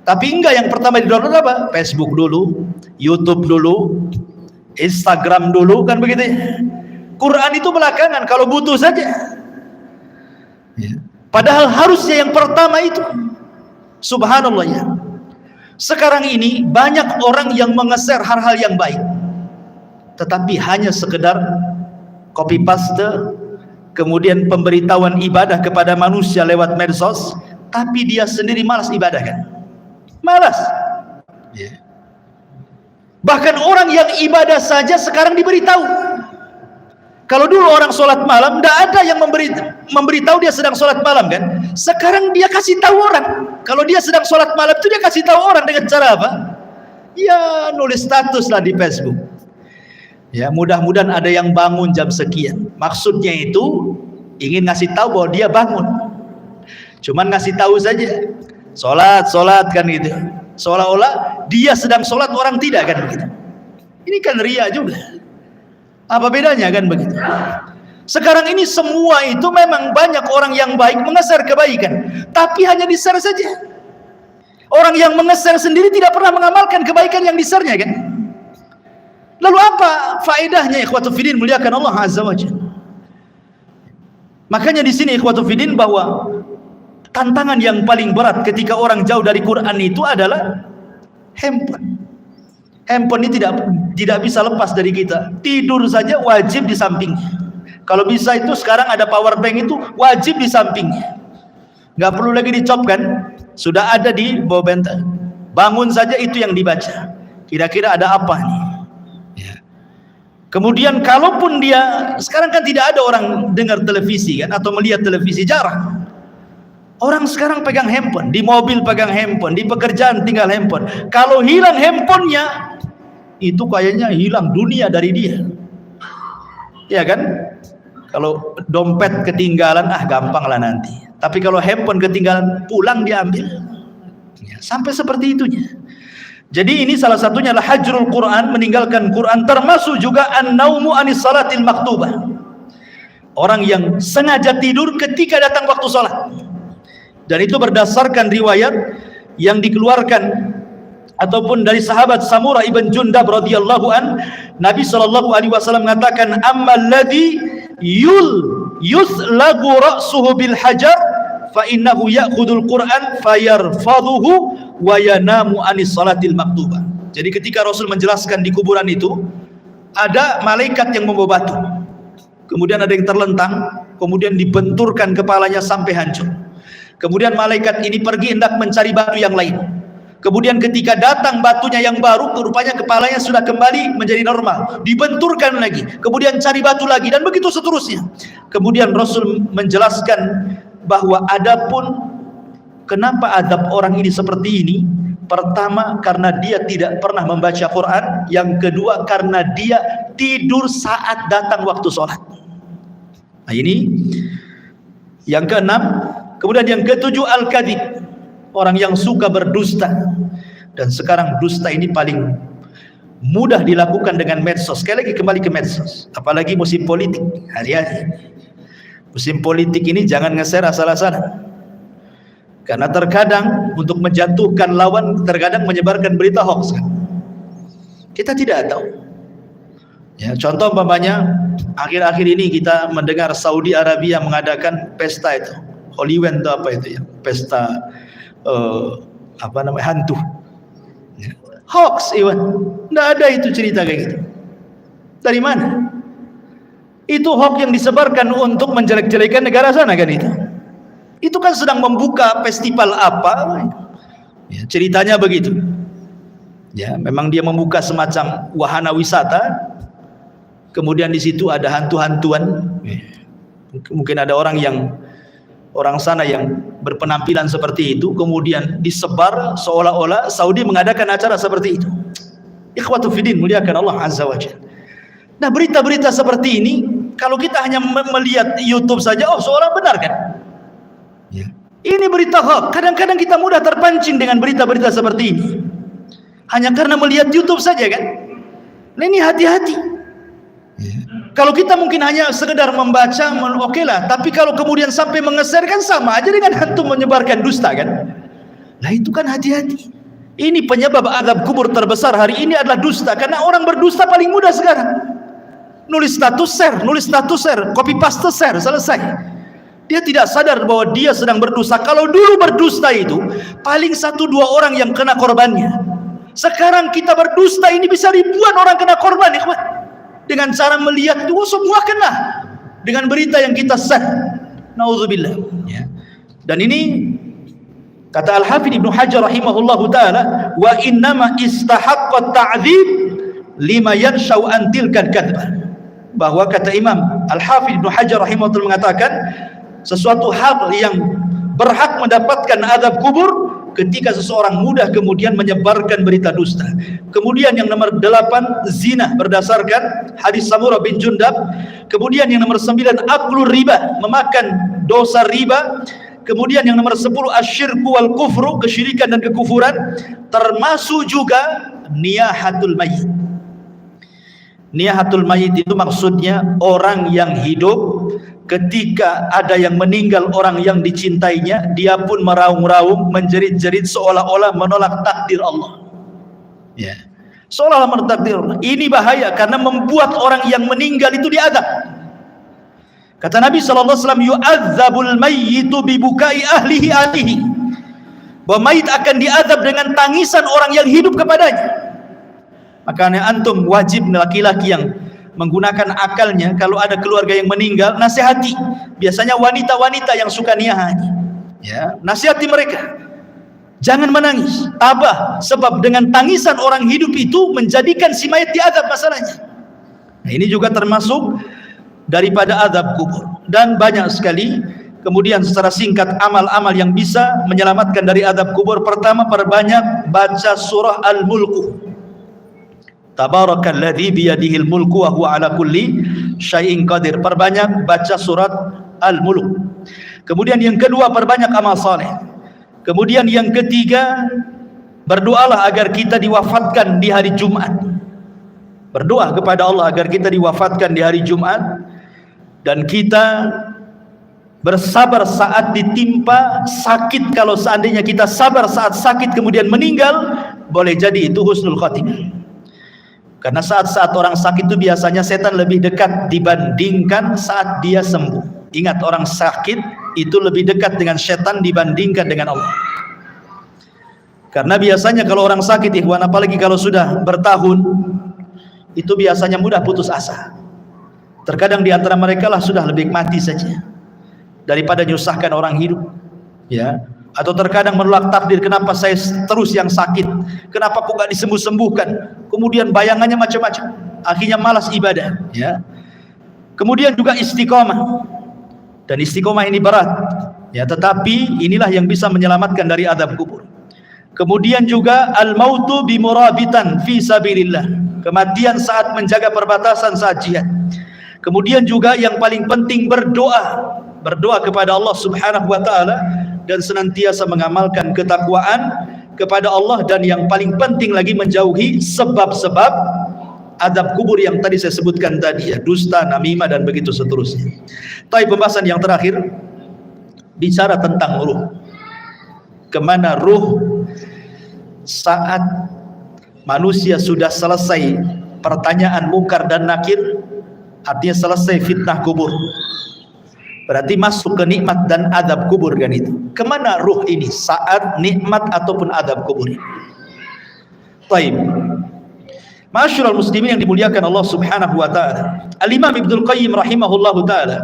Tapi enggak, yang pertama di download apa? Facebook dulu, YouTube dulu, Instagram dulu, kan begitu ya. Quran itu belakangan kalau butuh saja. Padahal harusnya yang pertama itu. Subhanallah ya. Sekarang ini banyak orang yang mengeser hal-hal yang baik, tetapi hanya sekedar copy paste, kemudian pemberitahuan ibadah kepada manusia lewat medsos, tapi dia sendiri malas ibadah kan? Malas. Bahkan orang yang ibadah saja sekarang diberitahu. Kalau dulu orang sholat malam, tidak ada yang memberitahu dia sedang sholat malam kan? Sekarang dia kasih tahu orang. Kalau dia sedang sholat malam itu dia kasih tahu orang dengan cara apa? Ya nulis status lah di Facebook. Ya mudah-mudahan ada yang bangun jam sekian. Maksudnya itu ingin ngasih tahu bahwa dia bangun. Cuman ngasih tahu saja. Sholat kan gitu. Seolah-olah dia sedang sholat, orang tidak kan begitu. Ini kan ria juga. Apa bedanya kan begitu? Sekarang ini semua itu memang banyak orang yang baik mengeser kebaikan, tapi hanya di-share saja. Orang yang mengeser sendiri tidak pernah mengamalkan kebaikan yang di-share-nya kan? Lalu apa faedahnya ikhwatu fiddin muliakan Allah Azza wa Jalla? Makanya di sini ikhwatu fiddin bahwa tantangan yang paling berat ketika orang jauh dari Quran itu adalah handphone. Handphone ini tidak bisa lepas dari kita. Tidur saja wajib di sampingnya. Kalau bisa itu sekarang ada power bank itu wajib di sampingnya. Nggak perlu lagi dicopkan, sudah ada di bawah bantal. Bangun saja itu yang dibaca. Kira-kira ada apa nih? Ya. Kemudian kalaupun dia sekarang kan tidak ada orang dengar televisi kan atau melihat televisi, jarang. Orang sekarang pegang handphone, di mobil pegang handphone, di pekerjaan tinggal handphone. Kalau hilang handphonenya, itu kayaknya hilang dunia dari dia. Ya kan? Kalau dompet ketinggalan, gampang lah nanti. Tapi kalau handphone ketinggalan, pulang diambil. Ya, sampai seperti itunya. Jadi ini salah satunya adalah hajrul Quran, meninggalkan Quran, termasuk juga an-naumu anis salatil maktubah. Orang yang sengaja tidur ketika datang waktu sholat. Dan itu berdasarkan riwayat yang dikeluarkan ataupun dari sahabat Samurah ibn Jundab radhiyallahu an, Nabi sallallahu alaihi wasallam mengatakan ammal ladzi yuslagu ra'suhu bil hajar fa innahu ya'khudul Qur'an fayarfadhuhu wa yanamu anis salatil maktubah. Jadi ketika Rasul menjelaskan di kuburan itu ada malaikat yang membawa batu. Kemudian ada yang terlentang, kemudian dibenturkan kepalanya sampai hancur. Kemudian malaikat ini pergi hendak mencari batu yang lain. Kemudian ketika datang batunya yang baru, rupanya kepalanya sudah kembali menjadi normal. Dibenturkan lagi, kemudian cari batu lagi, dan begitu seterusnya. Kemudian Rasul menjelaskan bahwa adapun kenapa adab orang ini seperti ini, pertama karena dia tidak pernah membaca Quran, yang kedua karena dia tidur saat datang waktu sholat. Nah ini yang keenam. Kemudian yang ketujuh al-kadhib, orang yang suka berdusta. Dan sekarang dusta ini paling mudah dilakukan dengan medsos. Sekali lagi kembali ke medsos, apalagi musim politik hari-hari. Musim politik ini jangan nge-share asal-asalan, karena terkadang untuk menjatuhkan lawan, terkadang menyebarkan berita hoax kan? Kita tidak tahu ya. Contoh umpamanya akhir-akhir ini kita mendengar Saudi Arabia mengadakan pesta itu Holyland itu apa itu ya? Pesta hantu. Hoax, Iwan. Tidak ada itu cerita kayak gitu. Dari mana? Itu hoax yang disebarkan untuk menjelek-jelekan negara sana kan itu. Itu kan sedang membuka festival apa? Ya, ceritanya begitu. Ya, memang dia membuka semacam wahana wisata. Kemudian di situ ada hantu-hantuan. Mungkin ada orang sana yang berpenampilan seperti itu, kemudian disebar seolah-olah Saudi mengadakan acara seperti itu. Ikhwatu fiddin, muliakan Allah Azza wa Jalla. Nah, berita-berita seperti ini kalau kita hanya melihat YouTube saja, seolah benar kan? Ya. Ini berita hoax. Kadang-kadang kita mudah terpancing dengan berita-berita seperti ini. Hanya karena melihat YouTube saja kan? Nah, ini hati-hati. Ya. Kalau kita mungkin hanya sekedar membaca, oke lah. Tapi kalau kemudian sampai mengeser kan sama aja dengan hantu menyebarkan dusta kan? Nah, itu kan hati-hati. Ini penyebab azab kubur terbesar hari ini adalah dusta. Karena orang berdusta paling mudah sekarang. Nulis status share, copy paste share, selesai. Dia tidak sadar bahwa dia sedang berdusta. Kalau dulu berdusta itu paling 1-2 orang yang kena korbannya. Sekarang kita berdusta ini bisa ribuan orang kena korban, ikhwan. Dengan cara melihat itu semua kena dengan berita yang kita share. Nauzubillah. Ya. Dan ini kata Al-Hafidz Ibnu Hajar rahimahullahu taala, wa innama istahaqqa ta'dzib lima yanshau an tilka kadzbah. Bahwa kata Imam Al-Hafidz Ibnu Hajar rahimahullah mengatakan sesuatu hal yang berhak mendapatkan azab kubur ketika seseorang mudah kemudian menyebarkan berita dusta. Kemudian yang nomor 8 zina berdasarkan hadis Samurah bin Jundab. Kemudian yang nomor 9 aklur riba, memakan dosa riba. Kemudian yang nomor 10 asyirku wal kufru, kesyirikan dan kekufuran, termasuk juga niyahatul mayit. Niyahatul mayit itu maksudnya orang yang hidup ketika ada yang meninggal, orang yang dicintainya, dia pun meraung-raung, menjerit-jerit seolah-olah menolak takdir Allah. Ya, seolah-olah menolak takdir Allah. Ini bahaya karena membuat orang yang meninggal itu diazab. Kata Nabi SAW, yu'adzabul mayyitu bibukai ahlihi. Bahwa mayit akan diazab dengan tangisan orang yang hidup kepadanya. Makanya antum wajib, laki-laki yang menggunakan akalnya, kalau ada keluarga yang meninggal, nasihati. Biasanya wanita-wanita yang suka niyah, ya, nasihati mereka. Jangan menangis, tabah, sebab dengan tangisan orang hidup itu menjadikan si mayat diazab masalahnya. Nah, ini juga termasuk daripada azab kubur. Dan banyak sekali. Kemudian secara singkat amal-amal yang bisa menyelamatkan dari azab kubur. Pertama, perbanyak baca surah Al-Mulku. Tabarakalladzi biyadihil mulku wa huwa ala kulli syai'in qadir. Perbanyak baca surat Al-Mulk. Kemudian yang kedua, perbanyak amal saleh. Kemudian yang ketiga, berdoalah agar kita diwafatkan di hari Jumat. Berdoa kepada Allah agar kita diwafatkan di hari Jumat dan kita bersabar saat ditimpa sakit. Kalau seandainya kita sabar saat sakit kemudian meninggal, boleh jadi itu husnul khatimah. Karena saat-saat orang sakit itu biasanya setan lebih dekat dibandingkan saat dia sembuh. Ingat, orang sakit itu lebih dekat dengan setan dibandingkan dengan Allah. Karena biasanya kalau orang sakit, ikhwan, apalagi kalau sudah bertahun, itu biasanya mudah putus asa. Terkadang di antara mereka lah sudah lebih mati saja daripada menyusahkan orang hidup, ya. Atau terkadang menolak takdir, kenapa saya terus yang sakit, kenapa kok gak disembuh-sembuhkan, kemudian bayangannya macam-macam, akhirnya malas ibadah, ya. Kemudian juga istiqomah, dan istiqomah ini berat, ya, tetapi inilah yang bisa menyelamatkan dari azab kubur. Kemudian juga al-mautu bimurabitan fi sabilillah, kematian saat menjaga perbatasan saat jihad. Kemudian juga yang paling penting berdoa kepada Allah Subhanahu wa taala dan senantiasa mengamalkan ketakwaan kepada Allah, dan yang paling penting lagi menjauhi sebab-sebab azab kubur yang tadi saya sebutkan tadi, ya, dusta, namimah dan begitu seterusnya. Tapi pembahasan yang terakhir bicara tentang ruh. Kemana ruh saat manusia sudah selesai pertanyaan mungkar dan nakir, artinya selesai fitnah kubur. Berarti masuk ke nikmat dan adab kubur kan itu. Kemana ruh ini saat nikmat ataupun adab kubur ini? Baik. Ma'asyiral muslimin yang dimuliakan Allah Subhanahu wa taala. Al-Imam Ibnu Qayyim rahimahullahu taala,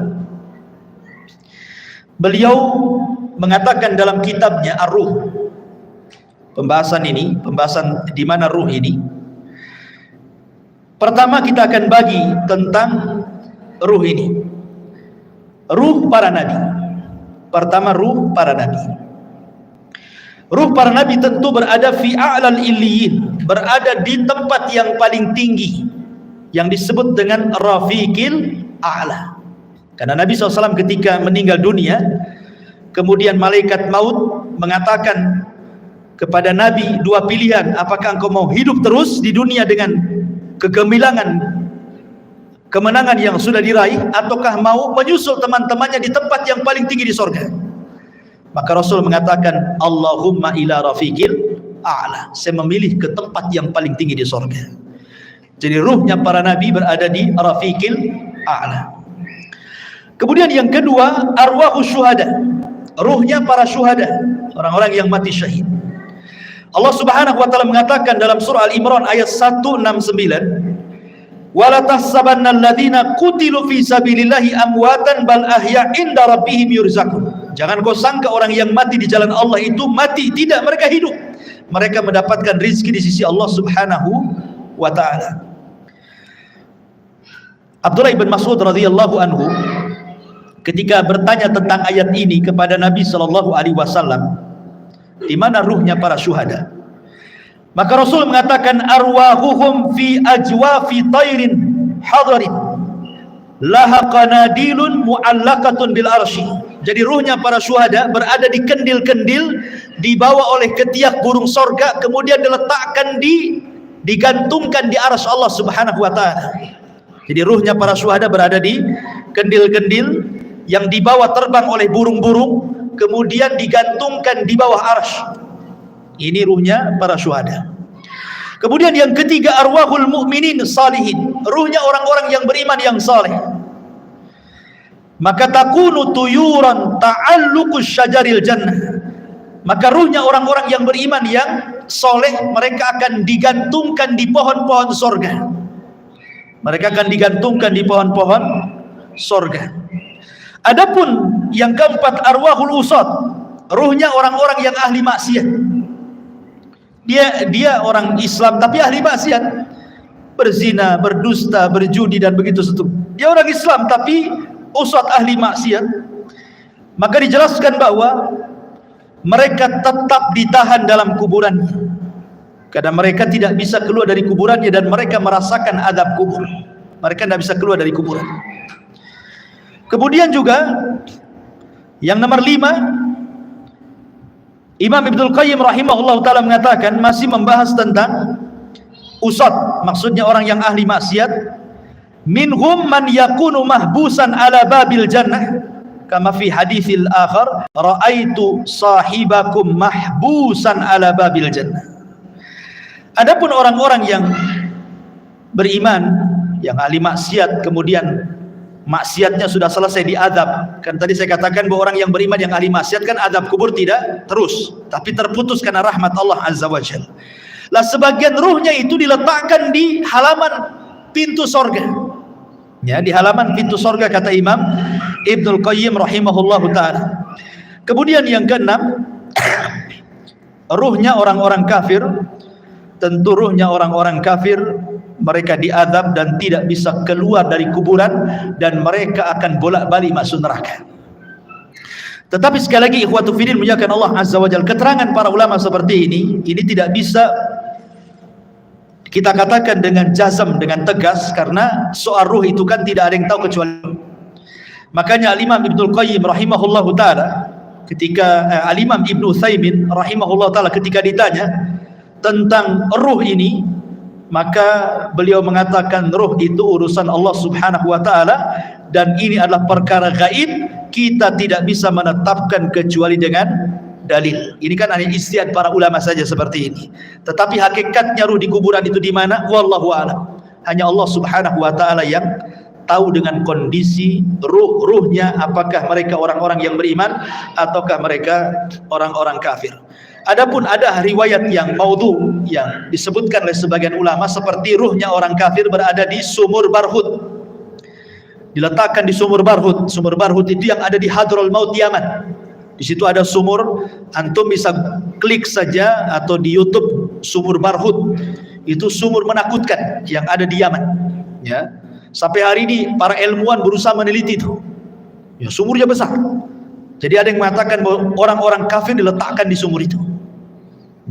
beliau mengatakan dalam kitabnya Ar-Ruh, pembahasan di mana ruh ini. Pertama kita akan bagi tentang ruh ini. Ruh para nabi. Pertama ruh para nabi. Ruh para nabi tentu berada fi a'lal illiyin, berada di tempat yang paling tinggi yang disebut dengan rafiqil a'la. Karena Nabi SAW ketika meninggal dunia, kemudian malaikat maut mengatakan kepada Nabi dua pilihan, apakah engkau mau hidup terus di dunia dengan kegemilangan kemenangan yang sudah diraih, ataukah mau menyusul teman-temannya di tempat yang paling tinggi di sorga? Maka Rasul mengatakan, Allahumma ila rafiqil a'la, saya memilih ke tempat yang paling tinggi di sorga. Jadi ruhnya para nabi berada di rafiqil a'la. Kemudian yang kedua, arwahus syuhada, ruhnya para syuhada, orang-orang yang mati syahid. Allah Subhanahu wa taala mengatakan dalam surah Al-Imran ayat 169, wala tahsabanna alladziina qutilu fi sabilillahi amwatan bal ahya inda rabbihim yurzaqun. Jangan kau sangka orang yang mati di jalan Allah itu mati, tidak, mereka hidup. Mereka mendapatkan rizki di sisi Allah Subhanahu wa taala. Abdullah bin Mas'ud radhiyallahu anhu ketika bertanya tentang ayat ini kepada Nabi sallallahu alaihi wasallam, di mana ruhnya para syuhada? Maka Rasul mengatakan, arwahuhum fi ajwafi tairin hadarin laha qanadilun mu'allaqatun bil arsy. Jadi ruhnya para syuhada berada di kendil-kendil, dibawa oleh ketiak burung sorga, kemudian diletakkan digantungkan di arsy Allah Subhanahu wa taala. Jadi ruhnya para syuhada berada di kendil-kendil yang dibawa terbang oleh burung-burung, kemudian digantungkan di bawah arsy. Ini ruhnya para syuhada. Kemudian yang ketiga, arwahul mu'minin salihin, ruhnya orang-orang yang beriman yang saleh. Maka takunu tuyuran ta'alluqus syajaril jannah, maka ruhnya orang-orang yang beriman yang soleh, mereka akan digantungkan di pohon-pohon sorga. Mereka akan digantungkan di pohon-pohon sorga. Adapun yang keempat, arwahul usad, ruhnya orang-orang yang ahli maksiat. Dia orang Islam tapi ahli maksiat, berzina, berdusta, berjudi dan begitu seterusnya. Dia orang Islam tapi usad ahli maksiat. Maka dijelaskan bahwa mereka tetap ditahan dalam kuburannya, karena mereka tidak bisa keluar dari kuburannya dan mereka merasakan adab kubur. Mereka tidak bisa keluar dari kuburan. Kemudian juga yang nomor 5, Imam Ibnu Qayyim rahimahullah ta'ala mengatakan, masih membahas tentang usad, maksudnya orang yang ahli maksiat. Minhum man yakunu mahbusan ala babil jannah kama fi haditsil akhar, raaitu sahibakum mahbusan ala babil jannah. Adapun orang-orang yang beriman, yang ahli maksiat, kemudian maksiatnya sudah selesai diadab. Kan tadi saya katakan bahwa orang yang beriman yang ahli maksiat kan adab kubur tidak terus, tapi terputus karena rahmat Allah Azza wa Jalla. Lah sebagian ruhnya itu diletakkan di halaman pintu sorga. Ya, di halaman pintu sorga kata Imam Ibnu Qayyim rahimahullahu ta'ala. Kemudian yang keenam, ruhnya orang-orang kafir. Tentu ruhnya orang-orang kafir, mereka diadab dan tidak bisa keluar dari kuburan, dan mereka akan bolak-balik masuk neraka. Tetapi sekali lagi ikhwatu fiddin muliakan Allah Azza wa Jalla, keterangan para ulama seperti ini tidak bisa kita katakan dengan jazam, dengan tegas, karena soal ruh itu kan tidak ada yang tahu kecuali. Makanya Al-Imam Ibnu Qayyim rahimahullahu taala ketika Al-Imam Ibnu Utsaimin rahimahullahu taala ketika ditanya tentang ruh ini, maka beliau mengatakan ruh itu urusan Allah Subhanahu wa taala dan ini adalah perkara gaib, kita tidak bisa menetapkan kecuali dengan dalil. Ini kan hanya ijtihad para ulama saja seperti ini. Tetapi hakikatnya ruh di kuburan itu di mana? Wallahu a'lam. Hanya Allah Subhanahu wa taala yang tahu dengan kondisi ruhnya, apakah mereka orang-orang yang beriman ataukah mereka orang-orang kafir. Adapun ada riwayat yang maudhu yang disebutkan oleh sebagian ulama seperti ruhnya orang kafir berada di sumur Barhut, diletakkan di sumur Barhut. Sumur Barhut itu yang ada di Hadrul Maut Yaman. Di situ ada sumur, antum bisa klik saja atau di YouTube sumur Barhut. Itu sumur menakutkan yang ada di Yaman. Ya, sampai hari ini para ilmuwan berusaha meneliti itu. Ya, sumurnya besar. Jadi ada yang mengatakan bahwa orang-orang kafir diletakkan di sumur itu.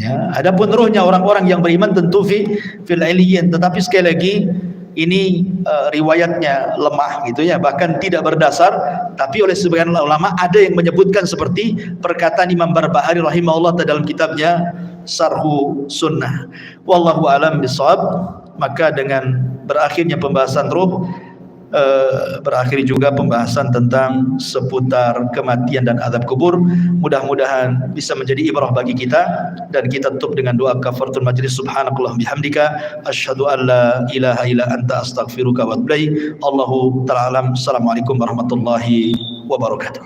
Ya, adapun ruhnya orang-orang yang beriman tentu fil iliyyin, tetapi sekali lagi ini riwayatnya lemah gitu ya, bahkan tidak berdasar. Tapi oleh sebagian ulama ada yang menyebutkan seperti perkataan Imam Barbahari rahimahullah dalam kitabnya Sarhu Sunnah. Wallahu alam bisawab. Maka dengan berakhirnya pembahasan ruh, berakhir juga pembahasan tentang seputar kematian dan azab kubur. Mudah-mudahan bisa menjadi ibrah bagi kita, dan kita tutup dengan doa kafaratul majlis. Subhanakallah bihamdika asyhadu an la ilaha illa anta astaghfiruka wa atubu ilaik. Allahu ta'ala alam. Assalamualaikum warahmatullahi wabarakatuh.